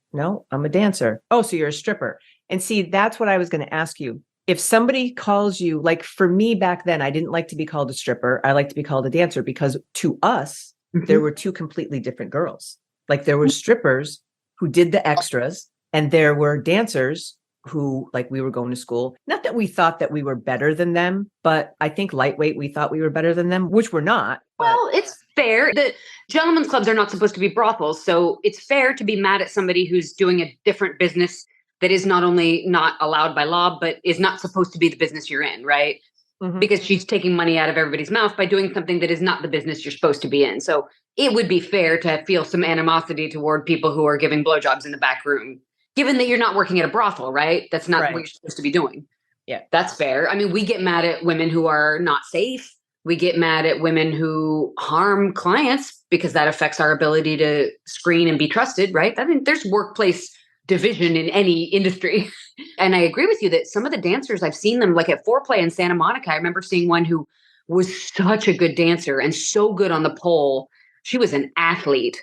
I'm a dancer. Oh, so you're a stripper. And see, that's what I was going to ask you. If somebody calls you, like for me back then, I didn't like to be called a stripper. I like to be called a dancer because to us, there were two completely different girls. Like there were strippers who did the extras and there were dancers who like we were going to school. Not that we thought that we were better than them, but I think lightweight, we thought we were better than them, which we're not. Well, it's fair. The gentlemen's clubs are not supposed to be brothels. So it's fair to be mad at somebody who's doing a different business that is not only not allowed by law, but is not supposed to be the business you're in, right? Mm-hmm. Because she's taking money out of everybody's mouth by doing something that is not the business you're supposed to be in. So it would be fair to feel some animosity toward people who are giving blowjobs in the back room, given that you're not working at a brothel, right? That's not what you're supposed to be doing. Yeah, that's fair. I mean, we get mad at women who are not safe. We get mad at women who harm clients because that affects our ability to screen and be trusted, right? I mean, there's workplace division in any industry. And I agree with you that some of the dancers, I've seen them like at Foreplay in Santa Monica. I remember seeing one who was such a good dancer and so good on the pole. She was an athlete.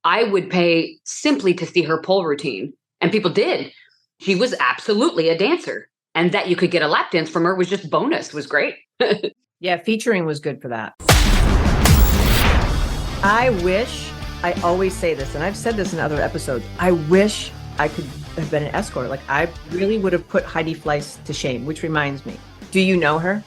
I would pay simply to see her pole routine. And people did. She was absolutely a dancer. And that you could get a lap dance from her was just bonus, was great. Yeah, featuring was good for that. I always say this, and I've said this in other episodes, I wish I could have been an escort. Like I really would have put Heidi Fleiss to shame, which reminds me. Do you know her?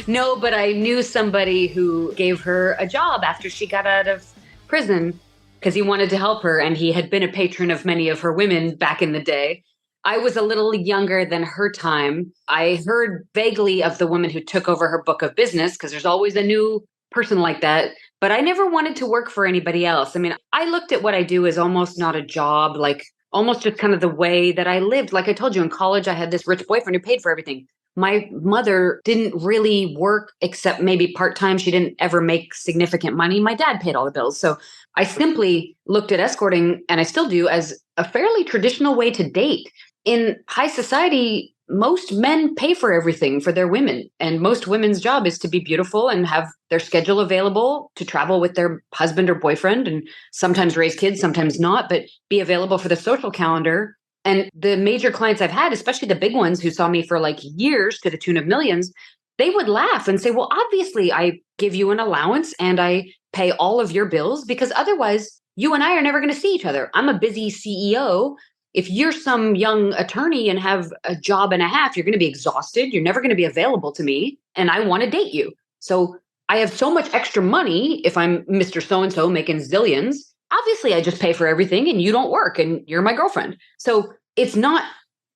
No, but I knew somebody who gave her a job after she got out of prison because he wanted to help her. And he had been a patron of many of her women back in the day. I was a little younger than her time. I heard vaguely of the woman who took over her book of business because there's always a new person like that, but I never wanted to work for anybody else. I mean, I looked at what I do as almost not a job, like almost just kind of the way that I lived. Like I told you in college, I had this rich boyfriend who paid for everything. My mother didn't really work except maybe part-time. She didn't ever make significant money. My dad paid all the bills. So I simply looked at escorting, and I still do, as a fairly traditional way to date. In high society, most men pay for everything for their women. And most women's job is to be beautiful and have their schedule available to travel with their husband or boyfriend and sometimes raise kids, sometimes not, but be available for the social calendar. And the major clients I've had, especially the big ones who saw me for like years to the tune of millions, they would laugh and say, well, obviously I give you an allowance and I pay all of your bills because otherwise you and I are never going to see each other. I'm a busy CEO. If you're some young attorney and have a job and a half, you're going to be exhausted. You're never going to be available to me. And I want to date you. So I have so much extra money if I'm Mr. So-and-so making zillions. Obviously, I just pay for everything and you don't work and you're my girlfriend. So it's not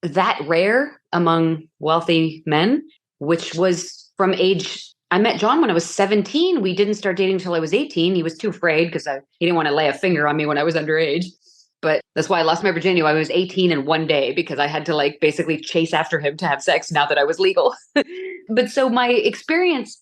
that rare among wealthy men, which was from age. I met John when I was 17. We didn't start dating until I was 18. He was too afraid because he didn't want to lay a finger on me when I was underage. But that's why I lost my virginity when I was 18 in one day, because I had to like basically chase after him to have sex now that I was legal. But so my experience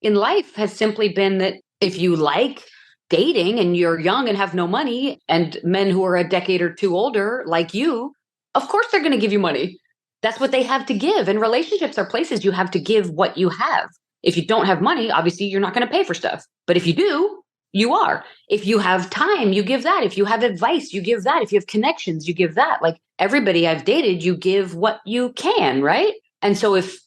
in life has simply been that if you like dating and you're young and have no money, and men who are a decade or two older like you, of course they're going to give you money. That's what they have to give. And relationships are places you have to give what you have. If you don't have money, obviously you're not going to pay for stuff. But if you do, you are. If you have time, you give that. If you have advice, you give that. If you have connections, you give that. Like everybody I've dated, you give what you can, right? And so if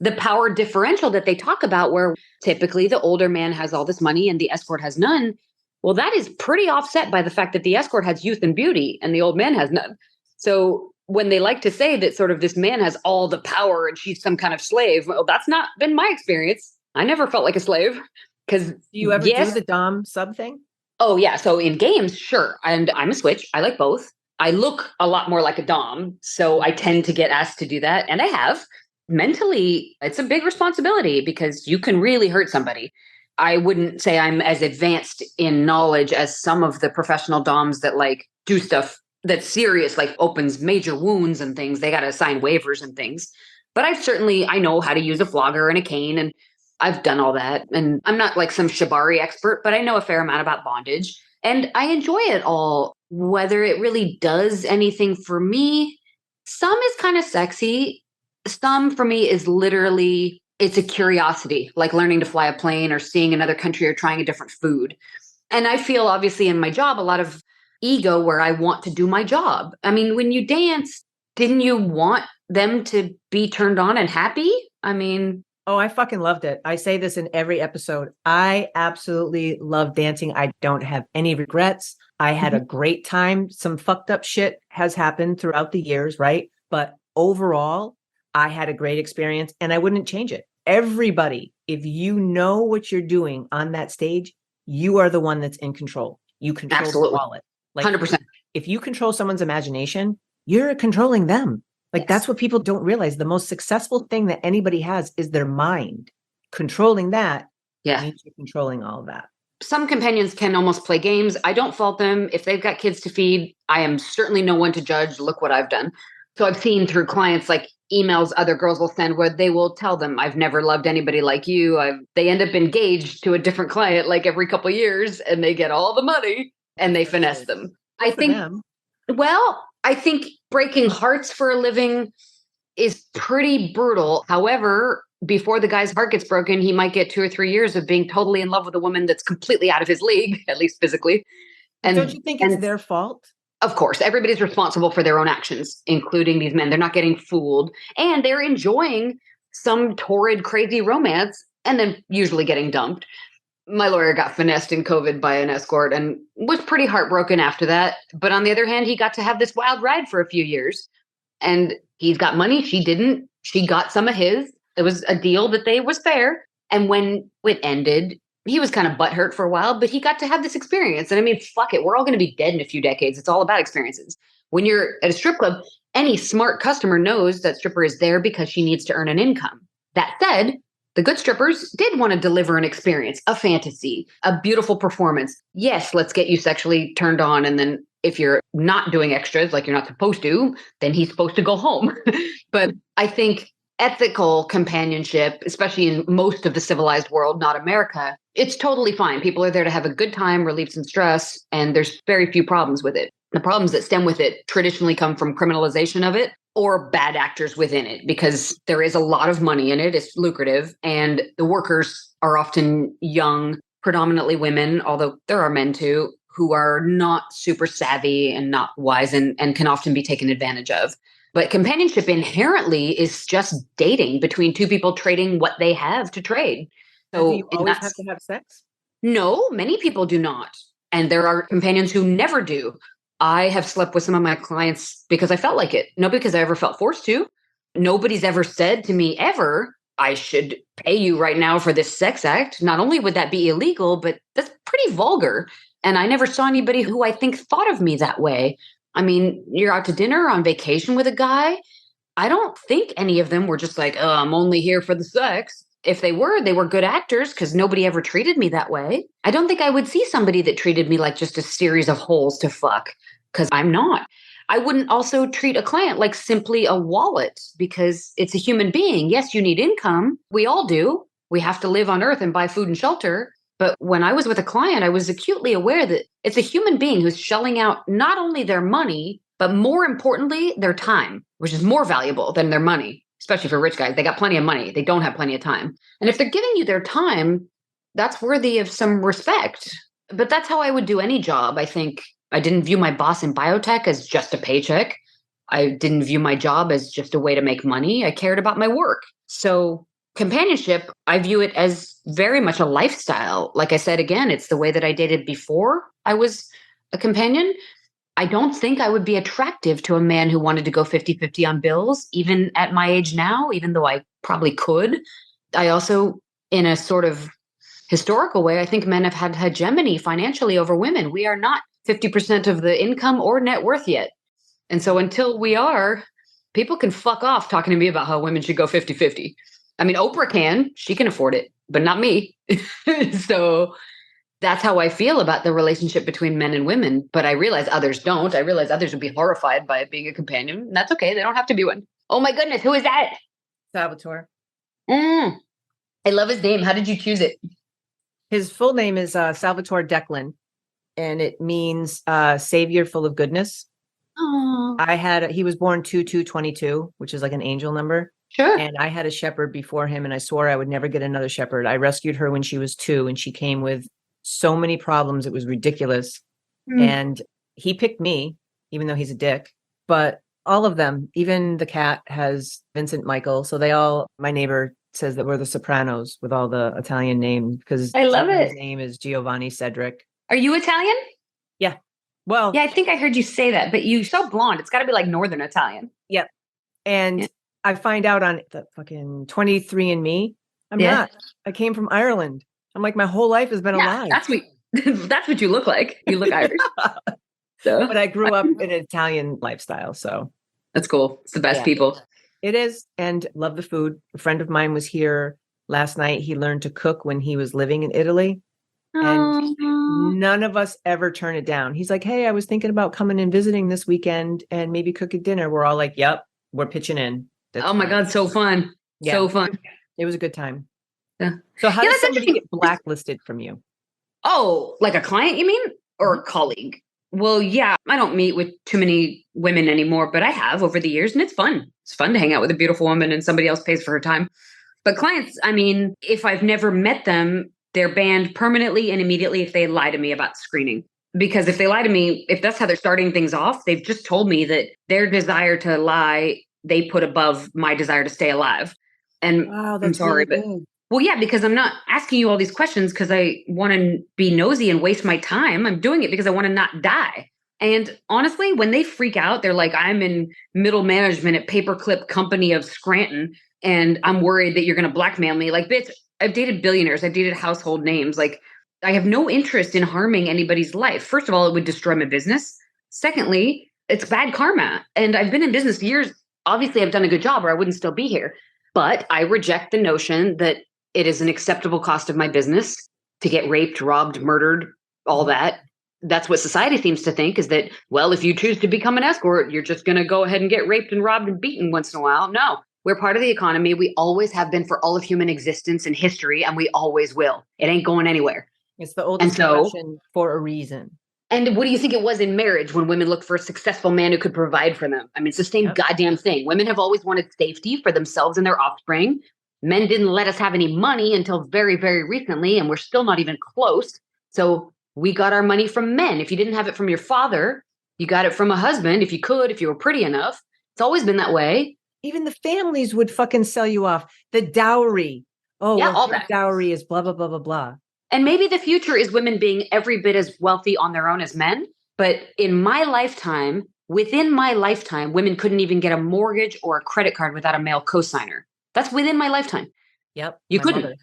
the power differential that they talk about, where typically the older man has all this money and the escort has none, well, that is pretty offset by the fact that the escort has youth and beauty and the old man has none. So when they like to say that sort of this man has all the power and she's some kind of slave, well, that's not been my experience. I never felt like a slave. Because do you ever do the dom sub thing? Oh, yeah. So in games, sure. And I'm a switch. I like both. I look a lot more like a dom. So I tend to get asked to do that. And I have. Mentally, it's a big responsibility because you can really hurt somebody. I wouldn't say I'm as advanced in knowledge as some of the professional doms that like do stuff that's serious, like opens major wounds and things. They got to sign waivers and things. But I know how to use a flogger and a cane, and I've done all that. And I'm not like some shibari expert, but I know a fair amount about bondage and I enjoy it all. Whether it really does anything for me, some is kind of sexy. Some for me is literally, it's a curiosity, like learning to fly a plane or seeing another country or trying a different food. And I feel obviously in my job, a lot of ego where I want to do my job. I mean, when you dance, didn't you want them to be turned on and happy? I mean, oh, I fucking loved it. I say this in every episode. I absolutely love dancing. I don't have any regrets. I had a great time. Some fucked up shit has happened throughout the years, right? But overall, I had a great experience and I wouldn't change it. Everybody, if you know what you're doing on that stage, you are the one that's in control. You control Absolutely. The wallet. Like 100%. If you control someone's imagination, you're controlling them. Like Yes. That's what people don't realize. The most successful thing that anybody has is their mind. Controlling that means you're controlling all of that. Some companions can almost play games. I don't fault them. If they've got kids to feed, I am certainly no one to judge. Look what I've done. So I've seen through clients like emails other girls will send where they will tell them, I've never loved anybody like you. They end up engaged to a different client like every couple of years and they get all the money and they finesse them. I think breaking hearts for a living is pretty brutal. However, before the guy's heart gets broken, he might get 2 or 3 years of being totally in love with a woman that's completely out of his league, at least physically. And don't you think it's their fault? Of course, everybody's responsible for their own actions, including these men. They're not getting fooled and they're enjoying some torrid, crazy romance and then usually getting dumped. My lawyer got finessed in COVID by an escort and was pretty heartbroken after that. But on the other hand, he got to have this wild ride for a few years and he's got money. She didn't. She got some of his. It was a deal that was fair. And when it ended, he was kind of butthurt for a while, but he got to have this experience. And I mean, fuck it. We're all going to be dead in a few decades. It's all about experiences. When you're at a strip club, any smart customer knows that stripper is there because she needs to earn an income. That said, The good strippers did want to deliver an experience, a fantasy, a beautiful performance. Yes, let's get you sexually turned on. And then if you're not doing extras like you're not supposed to, then he's supposed to go home. But I think ethical companionship, especially in most of the civilized world, not America, it's totally fine. People are there to have a good time, relieve some stress, and there's very few problems with it. The problems that stem with it traditionally come from criminalization of it or bad actors within it, because there is a lot of money in it. It's lucrative, and the workers are often young, predominantly women, although there are men too, who are not super savvy and not wise and can often be taken advantage of. But companionship inherently is just dating between two people trading what they have to trade. So do you always have to have sex? No, many people do not. And there are companions who never do. I have slept with some of my clients because I felt like it. Not because I ever felt forced to. Nobody's ever said to me ever, I should pay you right now for this sex act. Not only would that be illegal, but that's pretty vulgar. And I never saw anybody who I think thought of me that way. I mean, you're out to dinner on vacation with a guy. I don't think any of them were just like, oh, I'm only here for the sex. If they were good actors because nobody ever treated me that way. I don't think I would see somebody that treated me like just a series of holes to fuck, because I'm not. I wouldn't also treat a client like simply a wallet, because it's a human being. Yes, you need income. We all do. We have to live on earth and buy food and shelter. But when I was with a client, I was acutely aware that it's a human being who's shelling out not only their money, but more importantly, their time, which is more valuable than their money, especially for rich guys. They got plenty of money. They don't have plenty of time. And if they're giving you their time, that's worthy of some respect. But that's how I would do any job. I think I didn't view my boss in biotech as just a paycheck. I didn't view my job as just a way to make money. I cared about my work. So companionship, I view it as very much a lifestyle. Like I said, again, it's the way that I dated before I was a companion. I don't think I would be attractive to a man who wanted to go 50-50 on bills, even at my age now, even though I probably could. I also, in a sort of historical way, I think men have had hegemony financially over women. We are not 50% of the income or net worth yet. And so until we are, people can fuck off talking to me about how women should go 50-50. I mean, Oprah can, she can afford it, but not me. So that's how I feel about the relationship between men and women. But I realize others don't. I realize others would be horrified by being a companion. And that's okay. They don't have to be one. Oh my goodness. Who is that? Salvatore. I love his name. How did you choose it? His full name is Salvatore Declan, and it means savior full of goodness. Oh, he was born 2/2/22, which is like an angel number. sure. And I had a shepherd before him, and I swore I would never get another shepherd. I rescued her when she was 2, and she came with so many problems. It was ridiculous. And he picked me, even though he's a dick. But all of them, even the cat has Vincent Michael. So my neighbor says that we're the Sopranos with all the Italian names, because I love it. His name is Giovanni Cedric. Are you Italian? Yeah. Well, Yeah, I think I heard you say that, but you're so blonde. It's got to be like Northern Italian. Yep. And Yeah. I find out on the fucking 23andMe, I'm Yeah. not. I came from Ireland. I'm like, my whole life has been a lie. That's what you look like. You look Irish. So But I grew up in an Italian lifestyle. So that's cool. It's the best people. it is. And love the food. A friend of mine was here last night. He learned to cook when he was living in Italy. And none of us ever turn it down. He's like, hey, I was thinking about coming and visiting this weekend and maybe cooking dinner. We're all like, yep, we're pitching in. Oh my God, so fun. Yeah. So fun. It was a good time. Yeah. So how Yeah, does that's somebody get blacklisted from you? Oh, like a client, you mean? Or a colleague? Well, yeah, I don't meet with too many women anymore, but I have over the years, and it's fun. It's fun to hang out with a beautiful woman and somebody else pays for her time. But clients, I mean, if I've never met them, they're banned permanently and immediately if they lie to me about screening. Because if they lie to me, if that's how they're starting things off, they've just told me that their desire to lie, they put above my desire to stay alive. And Wow, I'm sorry, really but good. well, yeah, because I'm not asking you all these questions because I want to be nosy and waste my time. I'm doing it because I want to not die. And honestly, when they freak out, they're like, I'm in middle management at Paperclip Company of Scranton, and I'm worried that you're going to blackmail me. Like, bitch, I've dated billionaires. I've dated household names. Like, I have no interest in harming anybody's life. First of all, it would destroy my business. Secondly, it's bad karma. And I've been in business years. Obviously, I've done a good job or I wouldn't still be here. But I reject the notion that It is an acceptable cost of my business to get raped, robbed, murdered, all that. That's what society seems to think, is that, well, if you choose to become an escort, you're just going to go ahead and get raped and robbed and beaten once in a while. No, we're part of the economy. We always have been for all of human existence and history, and we always will. It ain't going anywhere. It's the oldest profession for a reason. And what do you think it was in marriage when women looked for a successful man who could provide for them? I mean, it's the same goddamn thing. Women have always wanted safety for themselves and their offspring. Men didn't let us have any money until very, very recently, and we're still not even close. So we got our money from men. If you didn't have it from your father, you got it from a husband, if you could, if you were pretty enough. It's always been that way. Even the families would fucking sell you off. The dowry. Oh, yeah, all that dowry is blah, blah, blah, blah, blah. And maybe the future is women being every bit as wealthy on their own as men. But in my lifetime, within my lifetime, women couldn't even get a mortgage or a credit card without a male cosigner. That's within my lifetime. Yep. You couldn't. Mother.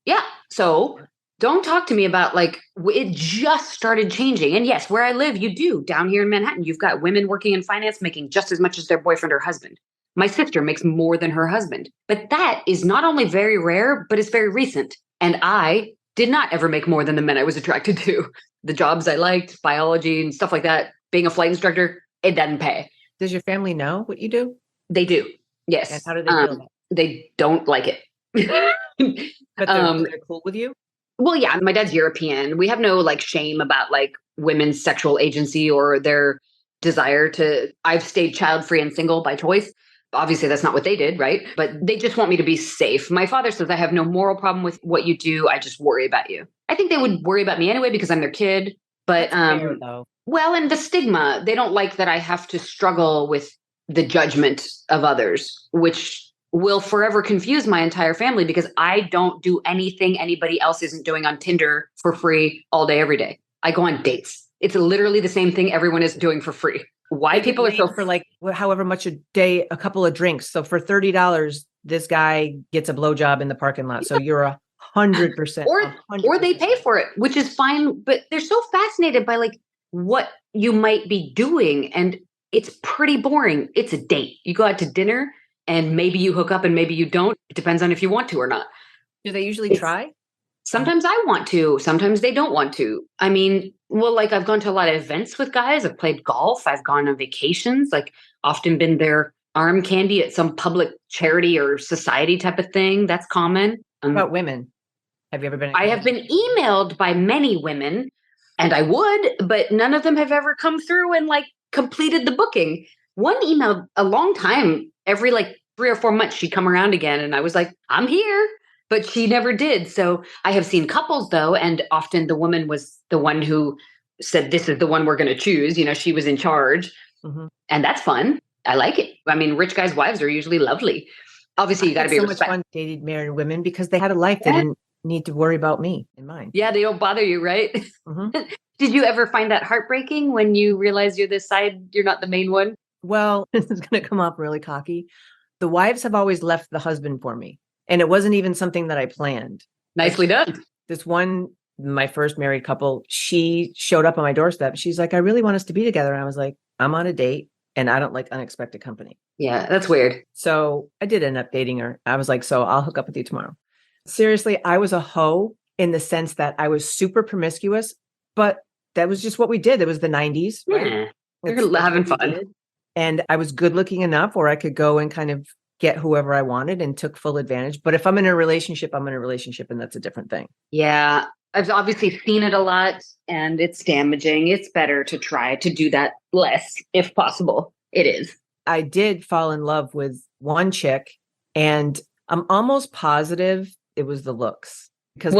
Yeah. So don't talk to me about like, it just started changing. And yes, where I live, you do. Down here in Manhattan, you've got women working in finance making just as much as their boyfriend or husband. My sister makes more than her husband. But that is not only very rare, but it's very recent. And I did not ever make more than the men I was attracted to. The jobs I liked, biology and stuff like that, being a flight instructor, it doesn't pay. Does your family know what you do? They do. Yes. And how do they feel about it? They don't like it. But they're cool with you? Well, yeah, my dad's European. We have no like shame about like women's sexual agency or their desire to, I've stayed child-free and single by choice. Obviously, that's not what they did, right? But they just want me to be safe. My father says, I have no moral problem with what you do. I just worry about you. I think they would worry about me anyway because I'm their kid. But, fair, though. Well, and the stigma, they don't like that I have to struggle with the judgment of others, which will forever confuse my entire family because I don't do anything anybody else isn't doing on Tinder for free all day, every day. I go on dates. It's literally the same thing everyone is doing for free. Why people are so for like however much a day, a couple of drinks. So for $30, this guy gets a blowjob in the parking lot. So you're 100%. Or they pay for it, which is fine. But they're so fascinated by like what you might be doing. And it's pretty boring. It's a date. You go out to dinner and maybe you hook up and maybe you don't. It depends on if you want to or not. Do they usually try? Sometimes I want to. Sometimes they don't want to. I mean, well, like I've gone to a lot of events with guys. I've played golf. I've gone on vacations, like often been their arm candy at some public charity or society type of thing. That's common. What about women? Have you ever been? I have been emailed by many women and I would, but none of them have ever come through and like completed the booking. One email a long time, every like 3 or 4 months, she'd come around again. And I was like, I'm here. But she never did. So I have seen couples, though, and often the woman was the one who said, this is the one we're going to choose. You know, she was in charge. Mm-hmm. And that's fun. I like it. I mean, rich guys' wives are usually lovely. Obviously, you got to be respectful. Much fun dating married women because they had a life. They didn't need to worry about me in mind. Yeah, they don't bother you, right? Mm-hmm. Did you ever find that heartbreaking when you realize you're this side, you're not the main one? Well, this is going to come off really cocky. The wives have always left the husband for me. And it wasn't even something that I planned. Nicely done. This one, my first married couple, she showed up on my doorstep. She's like, I really want us to be together. And I was like, I'm on a date and I don't like unexpected company. Yeah, that's weird. So I did end up dating her. I was like, so I'll hook up with you tomorrow. Seriously, I was a hoe in the sense that I was super promiscuous, but that was just what we did. It was the 90s. Right? You're having fun. And I was good looking enough where I could go and kind of get whoever I wanted and took full advantage. But if I'm in a relationship, I'm in a relationship and that's a different thing. Yeah. I've obviously seen it a lot and it's damaging. It's better to try to do that less if possible. It is. I did fall in love with one chick and I'm almost positive it was the looks. Because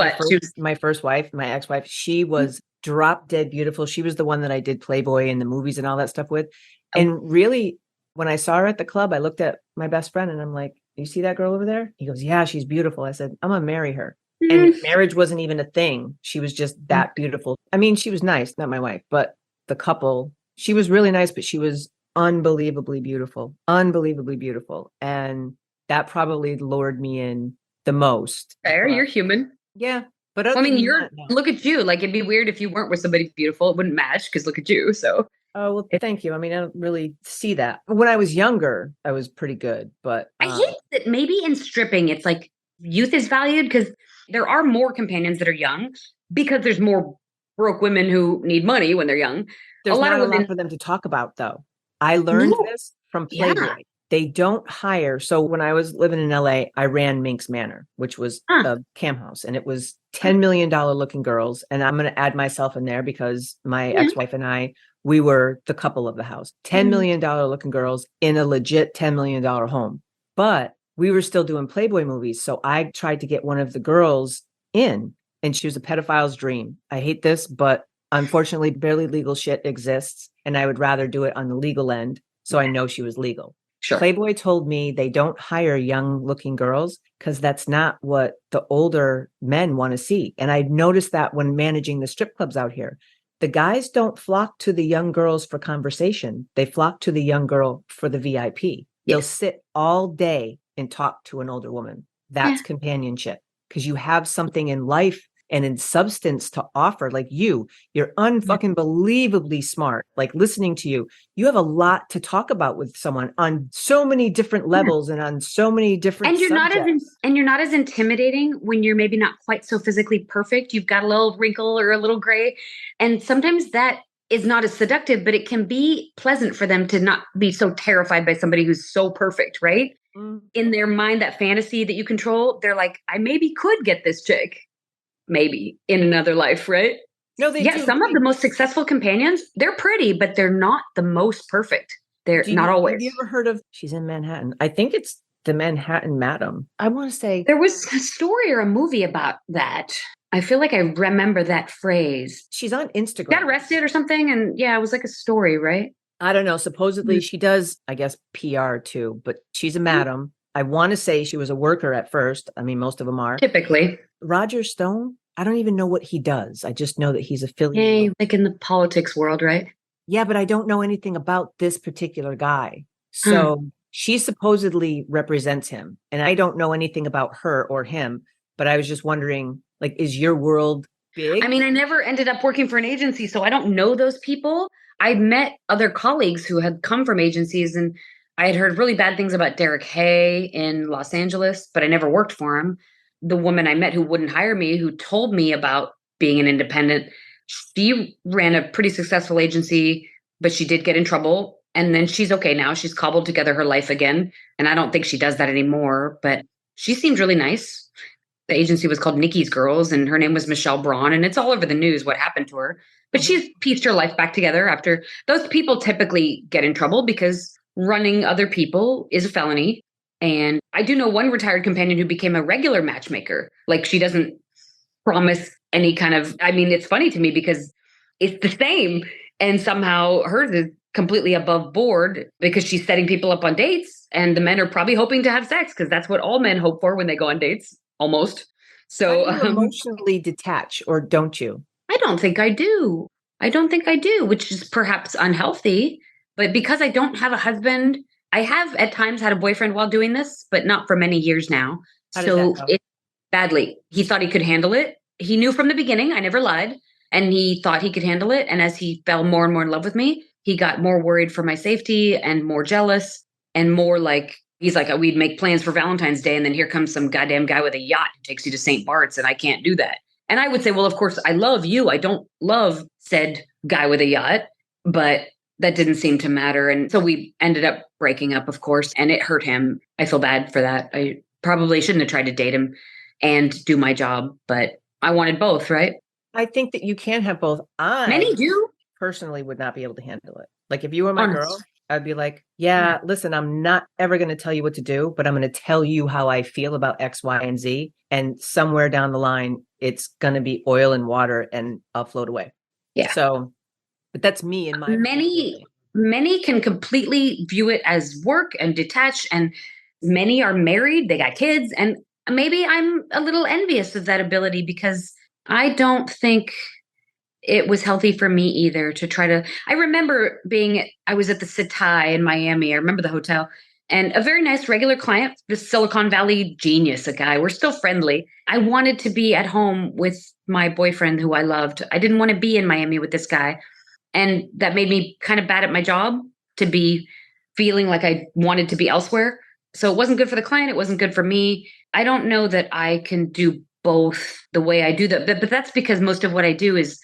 my first wife, my ex-wife, she was drop dead beautiful. She was the one that I did Playboy and the movies and all that stuff with. And really, when I saw her at the club, I looked at my best friend and I'm like, you see that girl over there? He goes, yeah, she's beautiful. I said, I'm going to marry her. And marriage wasn't even a thing. She was just that beautiful. I mean, she was nice, not my wife, but the couple, she was really nice, but she was unbelievably beautiful. And that probably lured me in the most. Fair, you're human. Yeah. But I mean, look at you. Like, it'd be weird if you weren't with somebody beautiful. It wouldn't match because look at you. So. Oh, well, thank you. I mean, I don't really see that. When I was younger, I was pretty good, but I hate that maybe in stripping, it's like youth is valued, because there are more companions that are young because there's more broke women who need money when they're young. There's not a women, lot for them to talk about, though. I learned No. this from Yeah. Playboy. They don't hire. So when I was living in LA, I ran Minx Manor, which was a cam house, and it was $10 million looking girls. And I'm going to add myself in there because my ex-wife and I, we were the couple of the house. $10 million looking girls in a legit $10 million home. But we were still doing Playboy movies. So I tried to get one of the girls in, and she was a pedophile's dream. I hate this, but unfortunately, barely legal shit exists. And I would rather do it on the legal end. So I know she was legal. Sure. Playboy told me they don't hire young looking girls because that's not what the older men want to see. And I noticed that when managing the strip clubs out here, the guys don't flock to the young girls for conversation. They flock to the young girl for the VIP. They'll sit all day and talk to an older woman. That's companionship, because you have something in life and in substance to offer. Like you're unfucking believably smart. Like listening to you, you have a lot to talk about with someone on so many different levels and on so many different and you're subjects. you're not as intimidating when you're maybe not quite so physically perfect. You've got a little wrinkle or a little gray. And sometimes that is not as seductive, but it can be pleasant for them to not be so terrified by somebody who's so perfect, right? In their mind, that fantasy that you control, they're like, I maybe could get this chick. Maybe in another life, right? No, they do. Some of the most successful companions, they're pretty, but they're not the most perfect. They're not always. Have you ever heard of, she's in Manhattan? I think it's the Manhattan Madam. I want to say. There was a story or a movie about that. I feel like I remember that phrase. She's on Instagram. Got arrested or something. And it was like a story, right? I don't know. Supposedly she does, I guess, PR too, but she's a madam. I want to say she was a worker at first. I mean, most of them are. Typically. Roger Stone, I don't even know what he does. I just know that he's affiliated. Like in the politics world, right? Yeah, but I don't know anything about this particular guy. So she supposedly represents him. And I don't know anything about her or him, but I was just wondering, like, is your world big? I mean, I never ended up working for an agency, so I don't know those people. I met other colleagues who had come from agencies, and I had heard really bad things about Derek Hay in Los Angeles, but I never worked for him. The woman I met who wouldn't hire me, who told me about being an independent, she ran a pretty successful agency, but she did get in trouble. And then she's okay now. She's cobbled together her life again. And I don't think she does that anymore, but she seemed really nice. The agency was called Nikki's Girls, and her name was Michelle Braun. And it's all over the news what happened to her. But she's pieced her life back together after. Those people typically get in trouble because running other people is a felony. And I do know one retired companion who became a regular matchmaker. Like, she doesn't promise any kind of, I mean, it's funny to me because it's the same. And somehow hers is completely above board because she's setting people up on dates, and the men are probably hoping to have sex because that's what all men hope for when they go on dates, almost. So you emotionally detach, or don't you? I don't think I do. Which is perhaps unhealthy. But because I don't have a husband, I have at times had a boyfriend while doing this, but not for many years now. So badly. He thought he could handle it. He knew from the beginning, I never lied, and he thought he could handle it. And as he fell more and more in love with me, he got more worried for my safety and more jealous and more like, he's like, we'd make plans for Valentine's Day, and then here comes some goddamn guy with a yacht who takes you to St. Bart's, and I can't do that. And I would say, well, of course, I love you. I don't love said guy with a yacht, but that didn't seem to matter. And so we ended up breaking up, of course, and it hurt him. I feel bad for that. I probably shouldn't have tried to date him and do my job, but I wanted both, right? I think that you can have both. Many do. Personally would not be able to handle it. Like, if you were my girl, I'd be like, yeah, listen, I'm not ever going to tell you what to do, but I'm going to tell you how I feel about X, Y, and Z. And somewhere down the line, it's going to be oil and water, and I'll float away. Yeah. So, but that's me and my many can completely view it as work and detach, and many are married, they got kids, and maybe I'm a little envious of that ability because I don't think it was healthy for me either to try to. I remember I was at the Setai in Miami. I remember the hotel, and a very nice regular client, this Silicon Valley genius, a guy. We're still friendly. I wanted to be at home with my boyfriend who I loved. I didn't want to be in Miami with this guy. And that made me kind of bad at my job to be feeling like I wanted to be elsewhere. So it wasn't good for the client. It wasn't good for me. I don't know that I can do both the way I do that. But that's because most of what I do is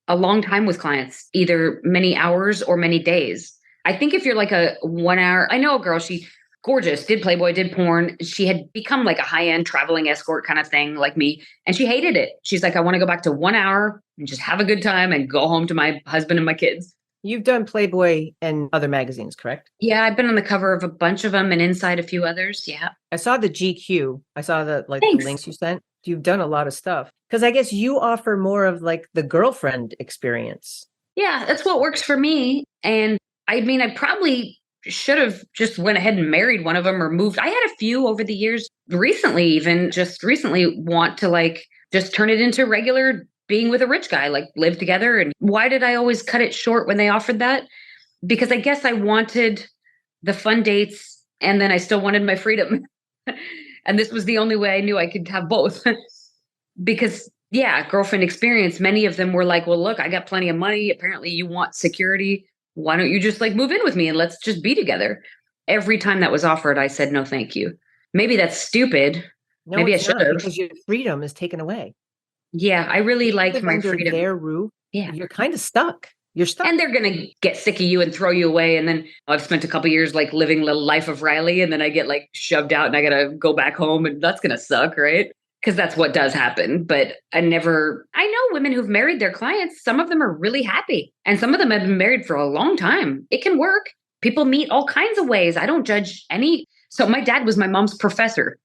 a long time with clients, either many hours or many days. I think if you're like a 1 hour, I know a girl, she gorgeous, did Playboy, did porn. She had become like a high-end traveling escort kind of thing like me. And she hated it. She's like, I want to go back to 1 hour and just have a good time and go home to my husband and my kids. You've done Playboy and other magazines, correct? Yeah, I've been on the cover of a bunch of them and inside a few others. Yeah. I saw the GQ. I saw the Thanks. the links you sent. You've done a lot of stuff because I guess you offer more of like the girlfriend experience. Yeah, that's what works for me. And I mean, I probably should have just went ahead and married one of them or moved. I had a few over the years recently, even just recently want to like just turn it into regular being with a rich guy, like live together. And why did I always cut it short when they offered that? Because I guess I wanted the fun dates and then I still wanted my freedom. And this was the only way I knew I could have both. Because, yeah, girlfriend experience, many of them were like, well, look, I got plenty of money. Apparently you want security. Why don't you just like move in with me and let's just be together? Every time that was offered, I said, no, thank you. Maybe that's stupid. No, maybe I should have. Because your freedom is taken away. Yeah, I really like my under freedom. Their roof, yeah, you're kind of stuck. You're stuck. And they're going to get sick of you and throw you away. And then I've spent a couple years like living the life of Riley. And then I get like shoved out and I got to go back home. And that's going to suck, right? Because that's what does happen. But I know women who've married their clients. Some of them are really happy. And some of them have been married for a long time. It can work. People meet all kinds of ways. I don't judge any. So my dad was my mom's professor.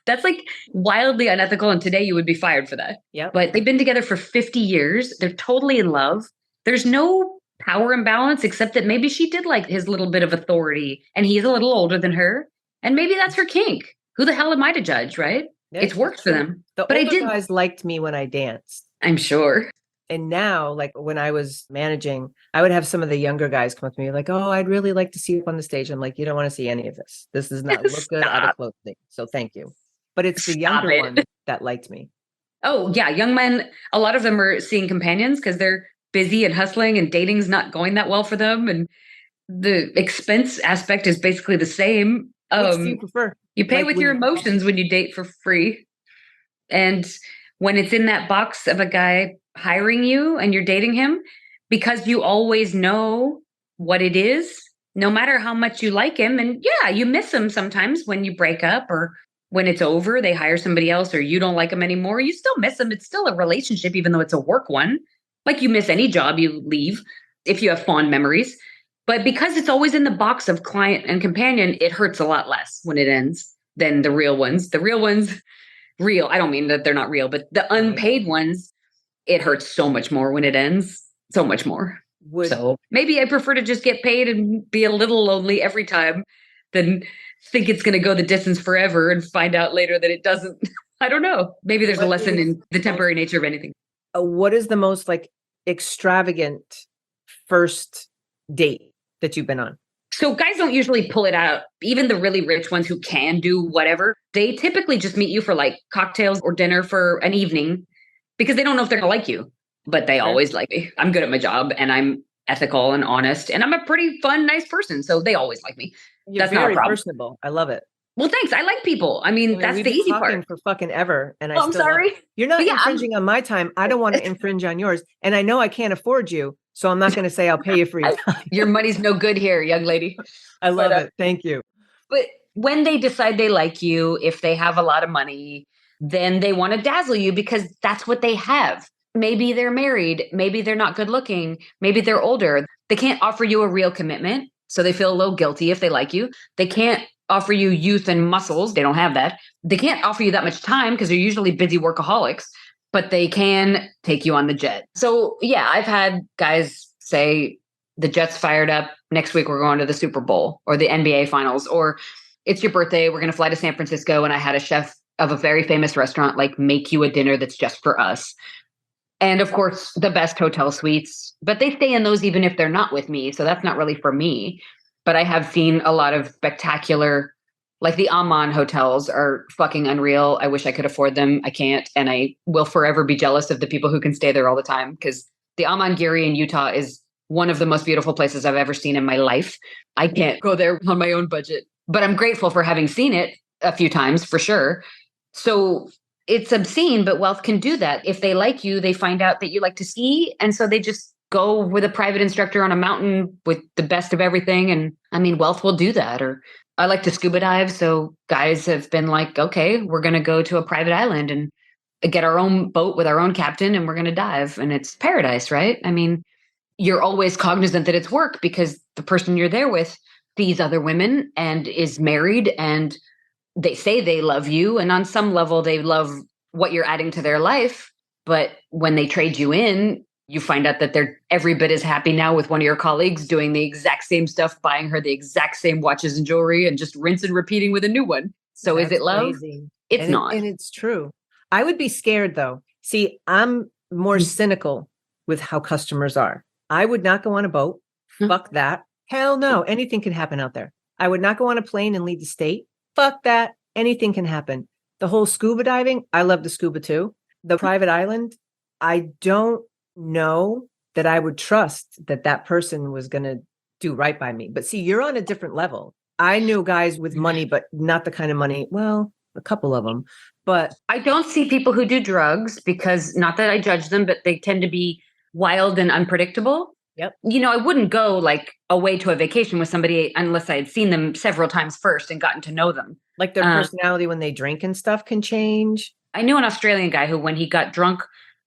That's like wildly unethical. And today you would be fired for that. Yeah. But they've been together for 50 years. They're totally in love. There's no power imbalance, except that maybe she did like his little bit of authority and he's a little older than her. And maybe that's her kink. Who the hell am I to judge, right? It's worked for them. But older guys liked me when I danced. I'm sure. And now, like when I was managing, I would have some of the younger guys come up to me like, oh, I'd really like to see you up on the stage. I'm like, you don't want to see any of this. This does not look good out of clothing. So thank you. But it's the younger one that liked me. Oh, yeah. Young men, a lot of them are seeing companions because they're busy and hustling and dating's not going that well for them. And the expense aspect is basically the same. Which do you prefer? You pay with your emotions when you date for free. And when it's in that box of a guy hiring you and you're dating him, because you always know what it is, no matter how much you like him. And yeah, you miss him sometimes when you break up or when it's over, they hire somebody else or you don't like him anymore. You still miss him. It's still a relationship, even though it's a work one. Like you miss any job you leave if you have fond memories. But because it's always in the box of client and companion, it hurts a lot less when it ends than the real ones. The real ones, real. I don't mean that they're not real, but the unpaid ones, it hurts so much more when it ends. So much more. So maybe I prefer to just get paid and be a little lonely every time than think it's going to go the distance forever and find out later that it doesn't. I don't know. Maybe there's a lesson in the temporary nature of anything. What is the most like extravagant first date that you've been on? So guys don't usually pull it out. Even the really rich ones who can do whatever, they typically just meet you for like cocktails or dinner for an evening because they don't know if they're going to like you, but they always like me. I'm good at my job and I'm ethical and honest and I'm a pretty fun, nice person. So they always like me. That's very not a problem. Personable. I love it. Well, thanks. I like people. I mean, that's the easy part. For fucking ever, and I'm sorry. You're not infringing on my time. I don't want to infringe on yours, and I know I can't afford you, so I'm not going to say I'll pay you for your time. Your money's no good here, young lady. I love it. Thank you. But when they decide they like you, if they have a lot of money, then they want to dazzle you because that's what they have. Maybe they're married. Maybe they're not good looking. Maybe they're older. They can't offer you a real commitment. So they feel a little guilty if they like you. They can't offer you youth and muscles. They don't have that. They can't offer you that much time because they're usually busy workaholics, but they can take you on the jet. So yeah, I've had guys say the jet's fired up. Next week, we're going to the Super Bowl or the NBA finals, or it's your birthday. We're going to fly to San Francisco. And I had a chef of a very famous restaurant, like make you a dinner that's just for us. And of course, the best hotel suites, but they stay in those even if they're not with me. So that's not really for me. But I have seen a lot of spectacular, like the Amman hotels are fucking unreal. I wish I could afford them. I can't. And I will forever be jealous of the people who can stay there all the time because the Amman Giri in Utah is one of the most beautiful places I've ever seen in my life. I can't go there on my own budget, but I'm grateful for having seen it a few times for sure. So it's obscene, but wealth can do that. If they like you, they find out that you like to ski. And so they just go with a private instructor on a mountain with the best of everything. And I mean, wealth will do that. Or I like to scuba dive. So guys have been like, okay, we're going to go to a private island and get our own boat with our own captain and we're going to dive. And it's paradise, right? I mean, you're always cognizant that it's work because the person you're there with sees other women and is married and they say they love you. And on some level, they love what you're adding to their life. But when they trade you in, you find out that they're every bit as happy now with one of your colleagues doing the exact same stuff, buying her the exact same watches and jewelry and just rinse and repeating with a new one. So is it love? Crazy. It's not. And it's true. I would be scared though. See, I'm more cynical with how customers are. I would not go on a boat. Fuck that. Hell no. Anything can happen out there. I would not go on a plane and leave the state. Fuck that. Anything can happen. The whole scuba diving, I love the scuba too. The private island, I don't know that I would trust that that person was going to do right by me. But see, you're on a different level. I knew guys with money, but not the kind of money. Well, a couple of them, but I don't see people who do drugs because not that I judge them, but they tend to be wild and unpredictable. Yep. You know, I wouldn't go like away to a vacation with somebody unless I had seen them several times first and gotten to know them. Like their personality when they drink and stuff can change. I knew an Australian guy who, when he got drunk,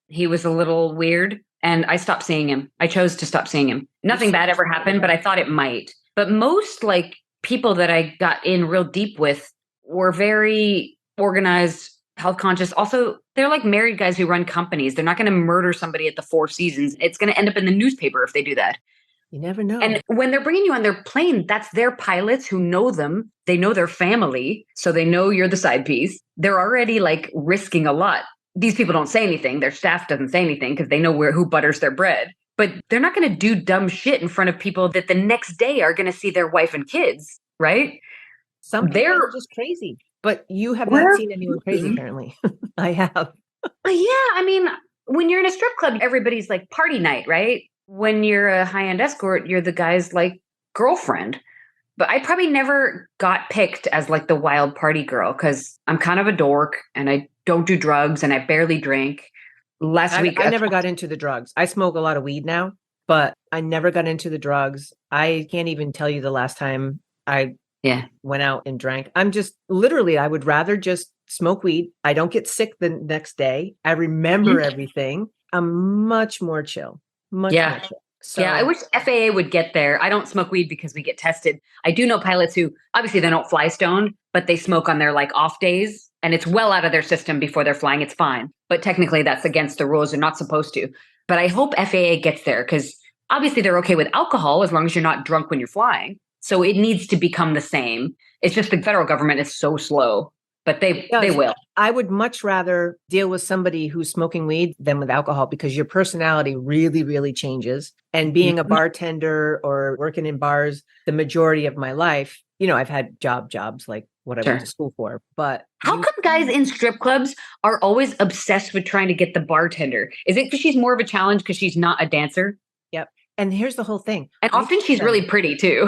he was a little weird and I stopped seeing him. I chose to stop seeing him. Nothing bad ever happened, but I thought it might. But most like people that I got in real deep with were very organized, health conscious. Also, they're like married guys who run companies. They're not going to murder somebody at the Four Seasons. It's going to end up in the newspaper if they do that. You never know. And when they're bringing you on their plane, that's their pilots who know them. They know their family. So they know you're the side piece. They're already like risking a lot. These people don't say anything. Their staff doesn't say anything because they know who butters their bread. But they're not going to do dumb shit in front of people that the next day are going to see their wife and kids, right? Some people are just crazy. But you have not seen anyone crazy, apparently. I have. Yeah. I mean, when you're in a strip club, everybody's like party night, right? When you're a high-end escort, you're the guy's like girlfriend. But I probably never got picked as like the wild party girl because I'm kind of a dork and I don't do drugs and I barely drink. Last week, I never got into the drugs. I smoke a lot of weed now, but I never got into the drugs. I can't even tell you the last time I went out and drank. I'm just literally, I would rather just smoke weed. I don't get sick the next day. I remember everything. I'm much more chill. Much more chill. So, I wish FAA would get there. I don't smoke weed because we get tested. I do know pilots who obviously they don't fly stoned, but they smoke on their like off days and it's well out of their system before they're flying. It's fine. But technically that's against the rules. They're not supposed to. But I hope FAA gets there because obviously they're okay with alcohol as long as you're not drunk when you're flying. So it needs to become the same. It's just the federal government is so slow, but they will. I would much rather deal with somebody who's smoking weed than with alcohol because your personality really, really changes. And being a bartender or working in bars, the majority of my life, you know, I've had jobs like what I went to school for. But how come guys in strip clubs are always obsessed with trying to get the bartender? Is it because she's more of a challenge because she's not a dancer? Yep. And here's the whole thing. And often she's really pretty too.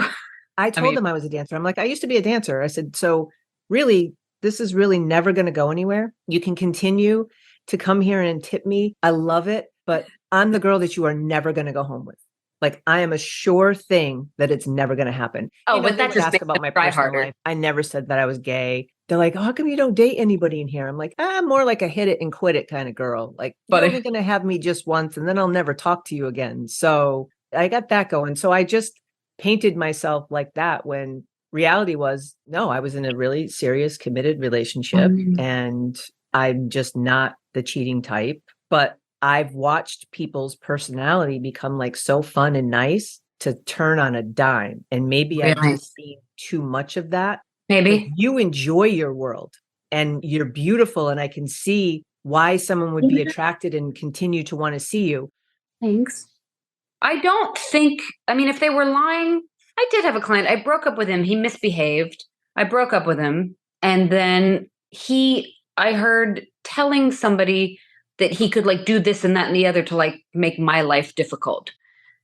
I told them I was a dancer. I'm like, I used to be a dancer. I said, so really, this is really never going to go anywhere. You can continue to come here and tip me. I love it. But I'm the girl that you are never going to go home with. Like, I am a sure thing that it's never going to happen. Oh, but that's just about my personal life. I never said that I was gay. They're like, oh, how come you don't date anybody in here? I'm like, I'm more like a hit it and quit it kind of girl. Like, you're only going to have me just once and then I'll never talk to you again. So I got that going. So I just painted myself like that when reality was, no, I was in a really serious, committed relationship and I'm just not the cheating type. But I've watched people's personality become like so fun and nice to turn on a dime. And maybe I've just seen too much of that. Maybe you enjoy your world and you're beautiful. And I can see why someone would be attracted and continue to want to see you. Thanks. I don't think, I mean, if they were lying, I did have a client. I broke up with him. He misbehaved. I broke up with him. And then I heard telling somebody that he could like do this and that and the other to like make my life difficult.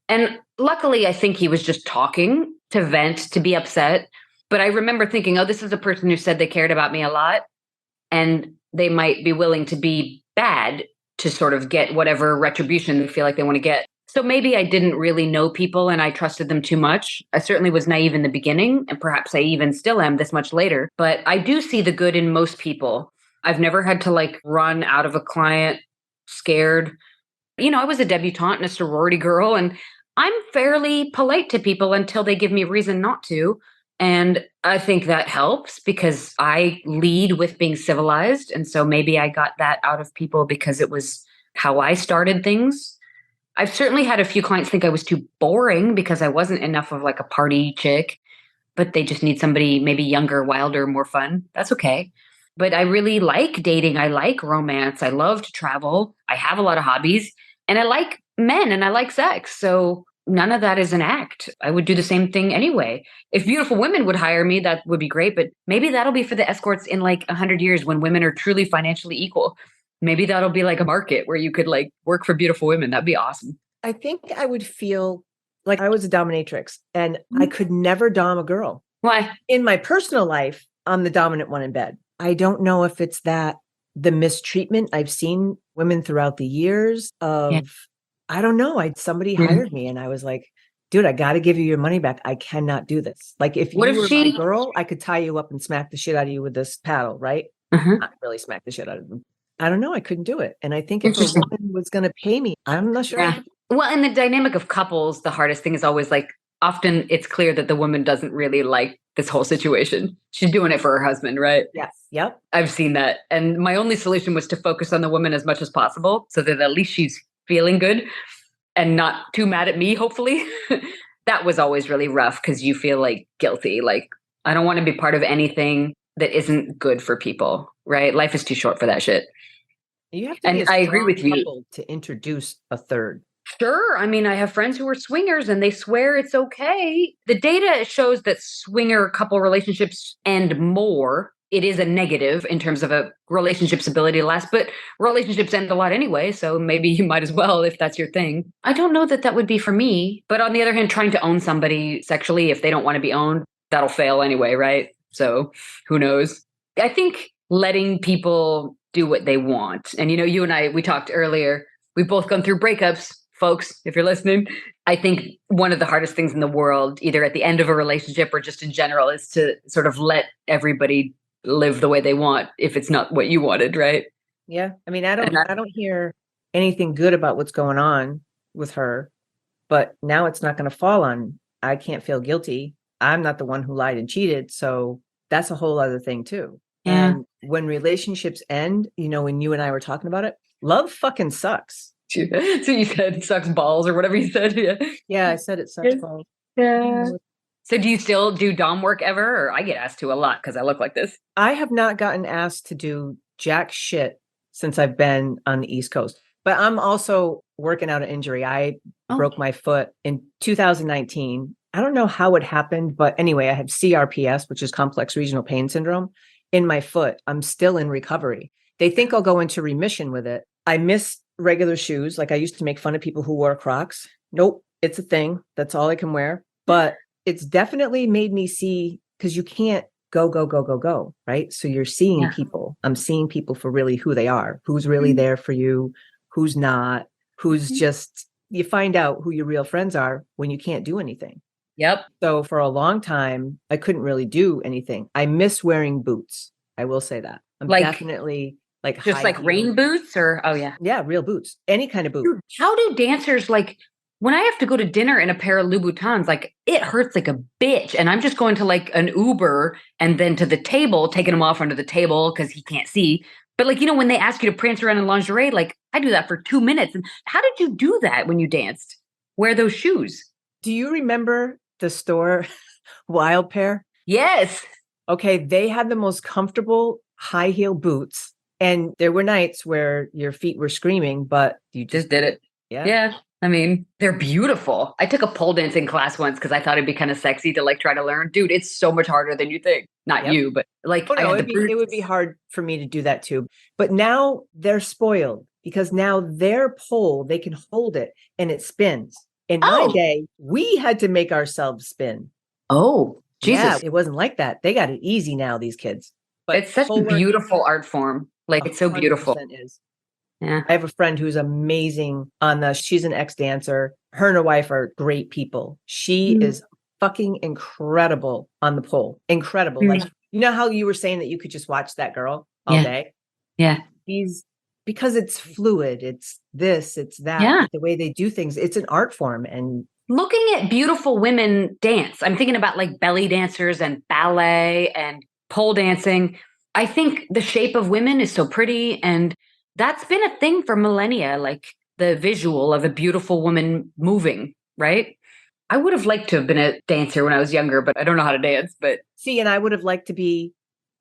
And luckily, I think he was just talking to vent, to be upset. But I remember thinking, oh, this is a person who said they cared about me a lot. And they might be willing to be bad to sort of get whatever retribution they feel like they want to get. So maybe I didn't really know people and I trusted them too much. I certainly was naive in the beginning, and perhaps I even still am this much later. But I do see the good in most people. I've never had to like run out of a client scared. You know, I was a debutante and a sorority girl, and I'm fairly polite to people until they give me a reason not to. And I think that helps because I lead with being civilized. And so maybe I got that out of people because it was how I started things. I've certainly had a few clients think I was too boring because I wasn't enough of like a party chick, but they just need somebody maybe younger, wilder, more fun. That's okay. But I really like dating. I like romance. I love to travel. I have a lot of hobbies and I like men and I like sex. So none of that is an act. I would do the same thing anyway. If beautiful women would hire me, that would be great. But maybe that'll be for the escorts in like 100 years when women are truly financially equal. Maybe that'll be like a market where you could like work for beautiful women. That'd be awesome. I think I would feel like I was a dominatrix and I could never dom a girl. Why? In my personal life, I'm the dominant one in bed. I don't know if it's that the mistreatment I've seen women throughout the years of, I don't know. Somebody hired me and I was like, dude, I got to give you your money back. I cannot do this. Like if you were my girl, I could tie you up and smack the shit out of you with this paddle, right? Not really smack the shit out of them. I don't know. I couldn't do it. And I think if a woman was going to pay me, I'm not sure. Yeah. Well, in the dynamic of couples, the hardest thing is always like, often it's clear that the woman doesn't really like this whole situation. She's doing it for her husband, right? Yes. Yep. I've seen that. And my only solution was to focus on the woman as much as possible so that at least she's feeling good and not too mad at me, hopefully. That was always really rough because you feel like guilty. Like, I don't want to be part of anything that isn't good for people, right? Life is too short for that shit. You have to be I agree with you to introduce a third. Sure. I mean, I have friends who are swingers and they swear it's okay. The data shows that swinger couple relationships end more. It is a negative in terms of a relationship's ability to last, but relationships end a lot anyway. So maybe you might as well if that's your thing. I don't know that that would be for me. But on the other hand, trying to own somebody sexually, if they don't want to be owned, that'll fail anyway, right? So who knows? I think letting people do what they want. And, you know, you and I, we talked earlier, we've both gone through breakups, folks, if you're listening. I think one of the hardest things in the world, either at the end of a relationship or just in general, is to sort of let everybody live the way they want if it's not what you wanted, right? Yeah. I mean, I don't hear anything good about what's going on with her, but now it's not going to fall on, I can't feel guilty. I'm not the one who lied and cheated. So that's a whole other thing too. Yeah. And when relationships end, you know, when you and I were talking about it, love fucking sucks. So you said it sucks balls or whatever you said. Yeah, I said it sucks balls. Yeah. So do you still do dom work ever? Or I get asked to a lot because I look like this. I have not gotten asked to do jack shit since I've been on the East Coast. But I'm also working out an injury. I broke my foot in 2019. I don't know how it happened, but anyway, I have CRPS, which is complex regional pain syndrome, in my foot. I'm still in recovery. They think I'll go into remission with it. I miss regular shoes. Like I used to make fun of people who wore Crocs. Nope, it's a thing. That's all I can wear. But it's definitely made me see, because you can't go, right? So you're seeing people. I'm seeing people for really who they are, who's really there for you, who's not, who's just, you find out who your real friends are when you can't do anything. Yep. So for a long time, I couldn't really do anything. I miss wearing boots. I will say that. I'm definitely like just like rain boots or, Yeah, real boots. Any kind of boot. Dude, how do dancers like, when I have to go to dinner in a pair of Louboutins, like it hurts like a bitch. And I'm just going to like an Uber and then to the table, taking them off under the table because he can't see. But like, you know, when they ask you to prance around in lingerie, like I do that for 2 minutes. And how did you do that when you danced? Wear those shoes. Do you remember the store Wild Pair? Yes. Okay. They had the most comfortable high heel boots. And there were nights where your feet were screaming, but you just did it. Yeah. Yeah. I mean, they're beautiful. I took a pole dancing class once because I thought it'd be kind of sexy to like try to learn. Dude, it's so much harder than you think. Not you, but like it would be hard for me to do that too. But now they're spoiled because now their pole, they can hold it and it spins. In my day, we had to make ourselves spin. Oh, Jesus. Yeah, it wasn't like that. They got it easy now, these kids. But it's such a beautiful art form. Like, it's so beautiful. 100% is. Yeah. I have a friend who's amazing she's an ex-dancer. Her and her wife are great people. She is fucking incredible on the pole. Incredible. Like, you know how you were saying that you could just watch that girl all day? Yeah. Because it's fluid. It's this, it's that. Yeah. The way they do things. It's an art form. And looking at beautiful women dance, I'm thinking about like belly dancers and ballet and pole dancing. I think the shape of women is so pretty. And that's been a thing for millennia, like the visual of a beautiful woman moving, right? I would have liked to have been a dancer when I was younger, but I don't know how to dance. But and I would have liked to be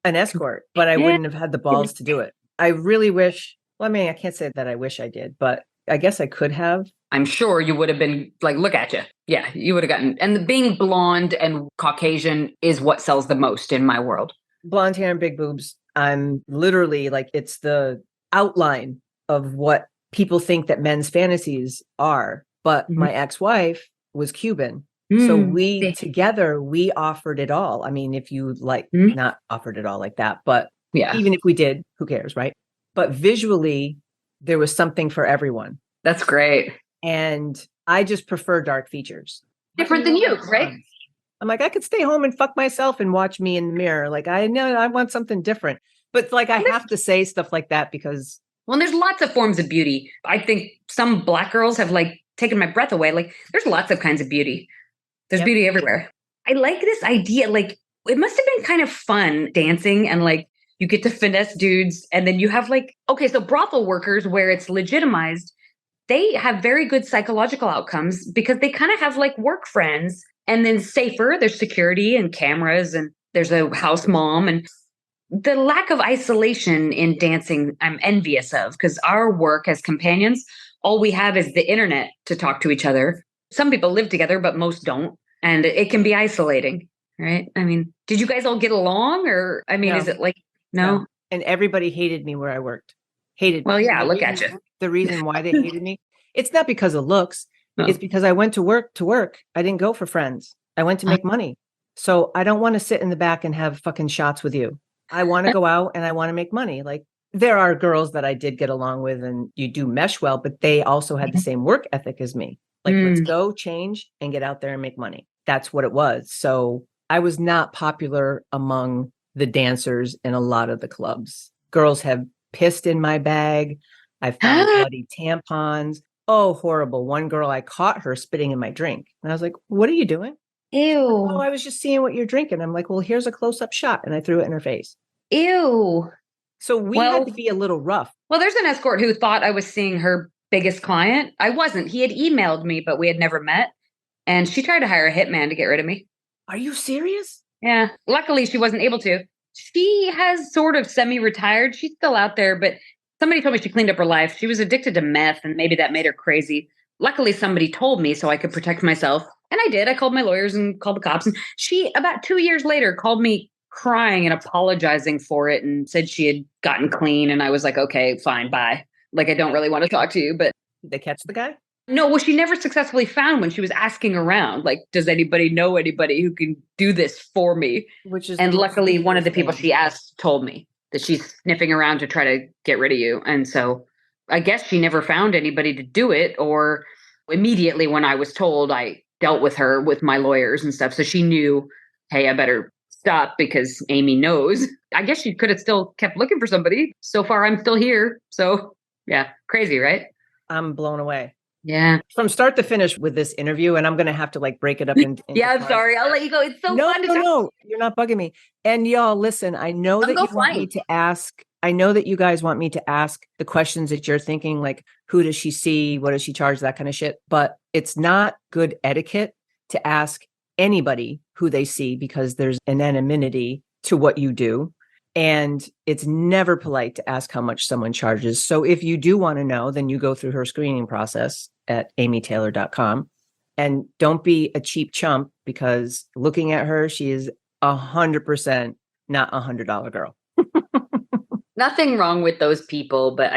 an escort, but I wouldn't have had the balls to do it. I really wish, well, I mean, I can't say that I wish I did, but I guess I could have. I'm sure you would have been like, look at you. Yeah, you would have gotten, and being blonde and Caucasian is what sells the most in my world. Blonde hair and big boobs. I'm literally like, it's the outline of what people think that men's fantasies are. But my ex-wife was Cuban. So we together, we offered it all. I mean, if you like, not offered it all like that, but even if we did, who cares, right? But visually, there was something for everyone. That's great. And I just prefer dark features. Different than you, right? I'm like, I could stay home and fuck myself and watch me in the mirror. Like, I know I want something different. But like, I have to say stuff like that because... Well, there's lots of forms of beauty. I think some Black girls have like taken my breath away. Like, there's lots of kinds of beauty. There's beauty everywhere. I like this idea. Like, it must have been kind of fun dancing and like, you get to finesse dudes. And then you have like, okay, so brothel workers where it's legitimized, they have very good psychological outcomes because they kind of have like work friends. And then safer, there's security and cameras and there's a house mom. And the lack of isolation in dancing, I'm envious of because our work as companions, all we have is the internet to talk to each other. Some people live together, but most don't. And it can be isolating, right? I mean, did you guys all get along or, I mean, is it like, no? And everybody hated me where I worked. Hated me. Well, yeah, look at you. The reason why they hated me, it's not because of looks. No. It's because I went to work. I didn't go for friends. I went to make money. So I don't want to sit in the back and have fucking shots with you. I want to go out and I want to make money. Like there are girls that I did get along with and you do mesh well, but they also had the same work ethic as me. Like, let's go change and get out there and make money. That's what it was. So I was not popular among the dancers in a lot of the clubs. Girls have pissed in my bag. I found bloody tampons. Oh, horrible. One girl, I caught her spitting in my drink. And I was like, what are you doing? Ew. Oh, I was just seeing what you're drinking. I'm like, well, here's a close-up shot. And I threw it in her face. Ew. So we had to be a little rough. Well, there's an escort who thought I was seeing her biggest client. I wasn't. He had emailed me, but we had never met. And she tried to hire a hitman to get rid of me. Are you serious? Yeah. Luckily, she wasn't able to. She has sort of semi-retired. She's still out there, but somebody told me she cleaned up her life. She was addicted to meth, and maybe that made her crazy. Luckily, somebody told me so I could protect myself. And I did. I called my lawyers and called the cops. And she, about 2 years later, called me crying and apologizing for it and said she had gotten clean. And I was like, okay, fine, bye. Like, I don't really want to talk to you. But did they catch the guy? No, well, she never successfully found when she was asking around. Like, does anybody know anybody who can do this for me? And luckily, one of the people she asked told me that she's sniffing around to try to get rid of you. And so I guess she never found anybody to do it. Or immediately when I was told, I dealt with her with my lawyers and stuff. So she knew, hey, I better stop because Amy knows. I guess she could have still kept looking for somebody. So far, I'm still here. So yeah, crazy, right? I'm blown away. Yeah. From start to finish with this interview, and I'm going to have to like break it up into yeah, I'm sorry. I'll let you go. It's so fun to talk. No, you're not bugging me. And y'all, listen, I know that you want me to ask. I know that you guys want me to ask the questions that you're thinking, like, who does she see? What does she charge? That kind of shit. But it's not good etiquette to ask anybody who they see because there's an anonymity to what you do. And it's never polite to ask how much someone charges. So if you do want to know, then you go through her screening process at amytaylor.com. And don't be a cheap chump because looking at her, she is 100% not $100 girl. Nothing wrong with those people, but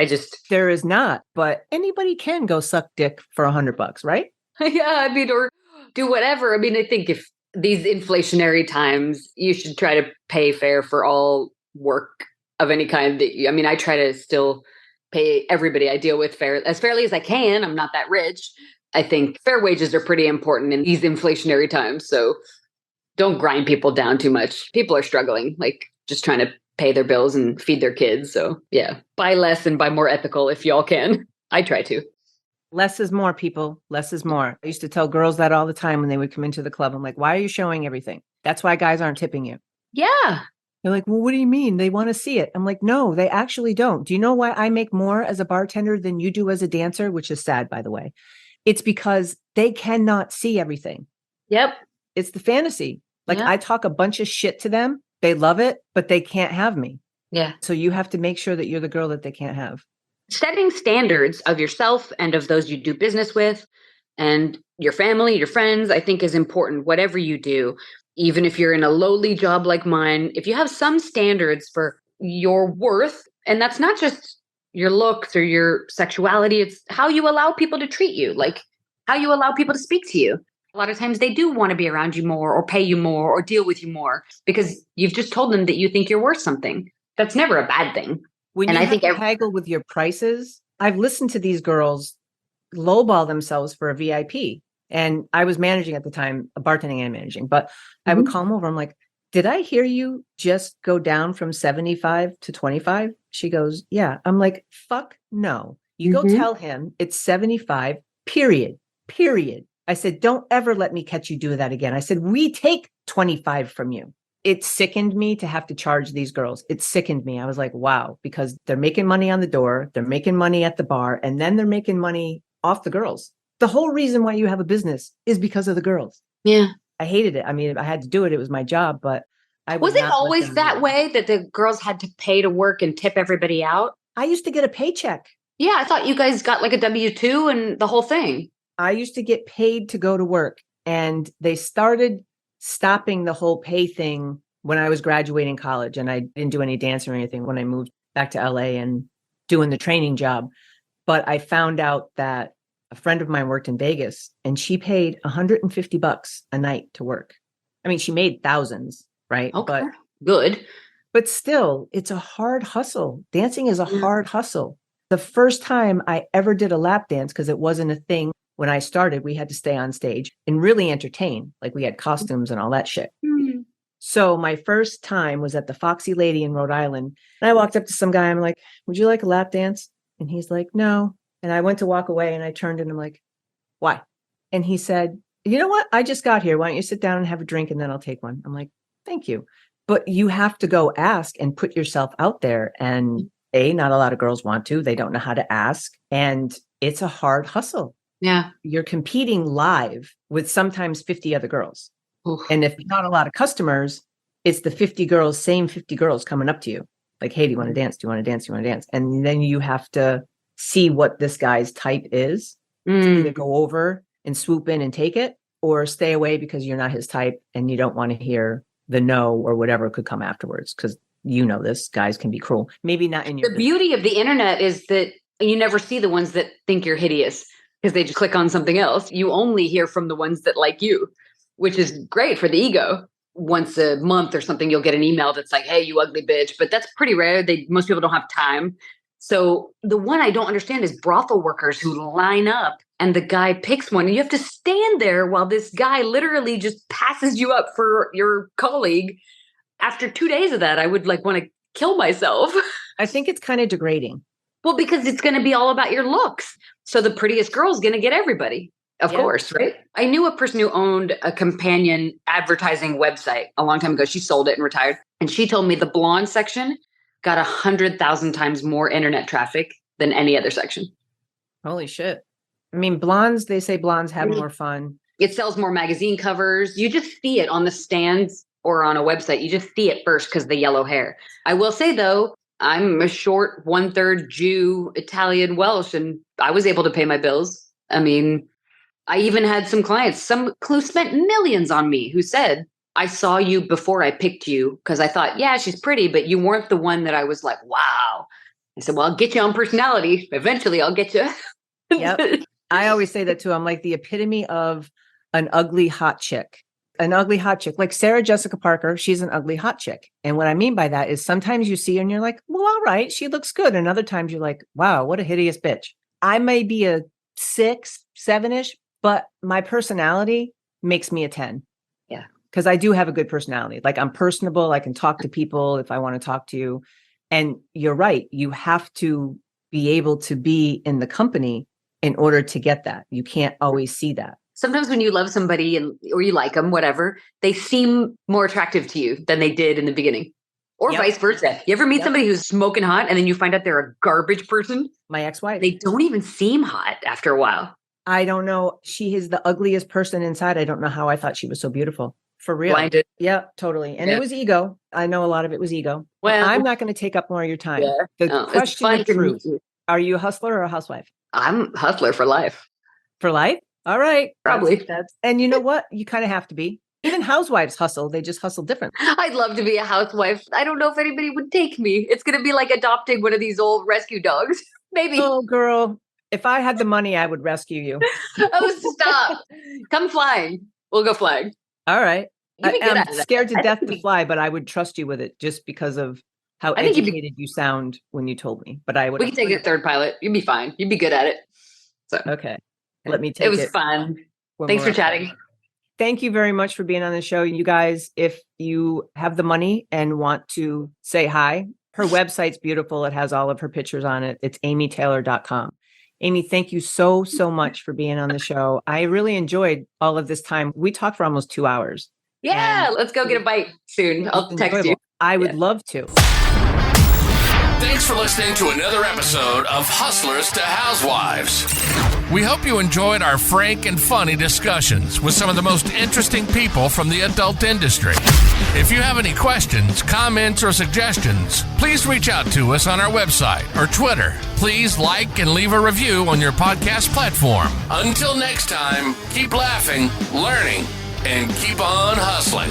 there is not, but anybody can go suck dick for $100, right? Yeah, I mean, or do whatever. I mean, I think if these inflationary times, you should try to pay fair for all work of any kind. I try to still pay everybody I deal with as fairly as I can. I'm not that rich. I think fair wages are pretty important in these inflationary times. So don't grind people down too much. People are struggling, like just trying to pay their bills and feed their kids. So yeah, buy less and buy more ethical if y'all can. I try to. Less is more, people. Less is more. I used to tell girls that all the time when they would come into the club. I'm like, why are you showing everything? That's why guys aren't tipping you. Yeah. They're like, well, what do you mean? They want to see it. I'm like, no, they actually don't. Do you know why I make more as a bartender than you do as a dancer? Which is sad, by the way. It's because they cannot see everything. Yep. It's the fantasy. Like I talk a bunch of shit to them. They love it, but they can't have me. Yeah. So you have to make sure that you're the girl that they can't have. Setting standards of yourself and of those you do business with and your family, your friends, I think is important. Whatever you do, even if you're in a lowly job like mine, if you have some standards for your worth, and that's not just your looks or your sexuality, it's how you allow people to treat you, like how you allow people to speak to you. A lot of times they do want to be around you more or pay you more or deal with you more because you've just told them that you think you're worth something. That's never a bad thing. When you have to haggle with your prices, I've listened to these girls lowball themselves for a VIP. And I was managing at the time, bartending and managing, but I would call them over. I'm like, did I hear you just go down from 75 to 25? She goes, yeah. I'm like, fuck no. You go tell him it's 75, period. I said, don't ever let me catch you do that again. I said, we take 25 from you. It sickened me to have to charge these girls. It sickened me. I was like, wow, because they're making money on the door. They're making money at the bar. And then they're making money off the girls. The whole reason why you have a business is because of the girls. Yeah. I hated it. I mean, I had to do it. It was my job, but was it always that way that the girls had to pay to work and tip everybody out? I used to get a paycheck. Yeah. I thought you guys got like a W-2 and the whole thing. I used to get paid to go to work, and they started stopping the whole pay thing when I was graduating college, and I didn't do any dancing or anything when I moved back to LA and doing the training job. But I found out that a friend of mine worked in Vegas and she paid $150 a night to work. I mean, she made thousands, right? Okay. But good. But still, it's a hard hustle. Dancing is a hard hustle. The first time I ever did a lap dance, because it wasn't a thing when I started, we had to stay on stage and really entertain. Like we had costumes and all that shit. Mm. So my first time was at the Foxy Lady in Rhode Island. And I walked up to some guy. I'm like, would you like a lap dance? And he's like, no. And I went to walk away and I turned and I'm like, why? And he said, you know what? I just got here. Why don't you sit down and have a drink and then I'll take one. I'm like, thank you. But you have to go ask and put yourself out there. And not a lot of girls want to. They don't know how to ask. And it's a hard hustle. Yeah. You're competing live with sometimes 50 other girls. Oof. And if not a lot of customers, it's the 50 girls, same 50 girls coming up to you. Like, hey, do you want to dance? Do you want to dance? Do you want to dance? And then you have to see what this guy's type is to either go over and swoop in and take it or stay away because you're not his type and you don't want to hear the no or whatever could come afterwards. Because you know this, guys can be cruel. Maybe not in your The beauty of the internet is that you never see the ones that think you're hideous because they just click on something else. You only hear from the ones that like you, which is great for the ego. Once a month or something, you'll get an email that's like, hey, you ugly bitch. But that's pretty rare. Most people don't have time. So the one I don't understand is brothel workers who line up and the guy picks one and you have to stand there while this guy literally just passes you up for your colleague. After 2 days of that, I would want to kill myself. I think it's kind of degrading. Well, because it's going to be all about your looks. So the prettiest girl is going to get everybody, of course, right? I knew a person who owned a companion advertising website a long time ago. She sold it and retired. And she told me the blonde section got 100,000 times more internet traffic than any other section. Holy shit. I mean, blondes, they say blondes have more fun. It sells more magazine covers. You just see it on the stands or on a website. You just see it first because the yellow hair. I will say, though, I'm a short 1/3 Jew, Italian, Welsh, and I was able to pay my bills. I mean, I even had some clients, some who spent millions on me who said, I saw you before I picked you because I thought, yeah, she's pretty, but you weren't the one that I was like, wow. I said, well, I'll get you on personality. Eventually I'll get you. Yep. I always say that too. I'm like the epitome of an ugly hot chick. an ugly hot chick. Like Sarah Jessica Parker, she's an ugly hot chick. And what I mean by that is sometimes you see her and you're like, well, all right, she looks good. And other times you're like, wow, what a hideous bitch. I may be a 6, 7-ish, but my personality makes me a 10. Yeah. Because I do have a good personality. Like I'm personable. I can talk to people if I want to talk to you. And you're right. You have to be able to be in the company in order to get that. You can't always see that. Sometimes when you love somebody or you like them, whatever, they seem more attractive to you than they did in the beginning. Or vice versa. You ever meet somebody who's smoking hot and then you find out they're a garbage person? My ex-wife. They don't even seem hot after a while. I don't know. She is the ugliest person inside. I don't know how I thought she was so beautiful. For real. Blinded. Yeah, totally. And it was ego. I know a lot of it was ego. Well, I'm not going to take up more of your time. Yeah. The question of truth. Are you a hustler or a housewife? I'm a hustler for life. For life? All right. Probably. And you know what? You kind of have to be. Even housewives hustle. They just hustle different. I'd love to be a housewife. I don't know if anybody would take me. It's going to be like adopting one of these old rescue dogs. Maybe. Oh, girl. If I had the money, I would rescue you. Oh, stop. Come flying. We'll go flying. All right. I'm scared to death to fly, but I would trust you with it just because of how educated you sound when you told me. But I would. We can take a third pilot. You'd be fine. You'd be good at it. So okay. Let me take it. It was fun. Thanks for chatting. Thank you very much for being on the show. You guys, if you have the money and want to say hi, her website's beautiful. It has all of her pictures on it. It's amytaylor.com. Amy, thank you so much for being on the show. I really enjoyed all of this time. We talked for almost 2 hours. Yeah, let's go get a bite soon. I'll text you. I would love to. Thanks for listening to another episode of Hustlers to Housewives. We hope you enjoyed our frank and funny discussions with some of the most interesting people from the adult industry. If you have any questions, comments, or suggestions, please reach out to us on our website or Twitter. Please like and leave a review on your podcast platform. Until next time, keep laughing, learning, and keep on hustling.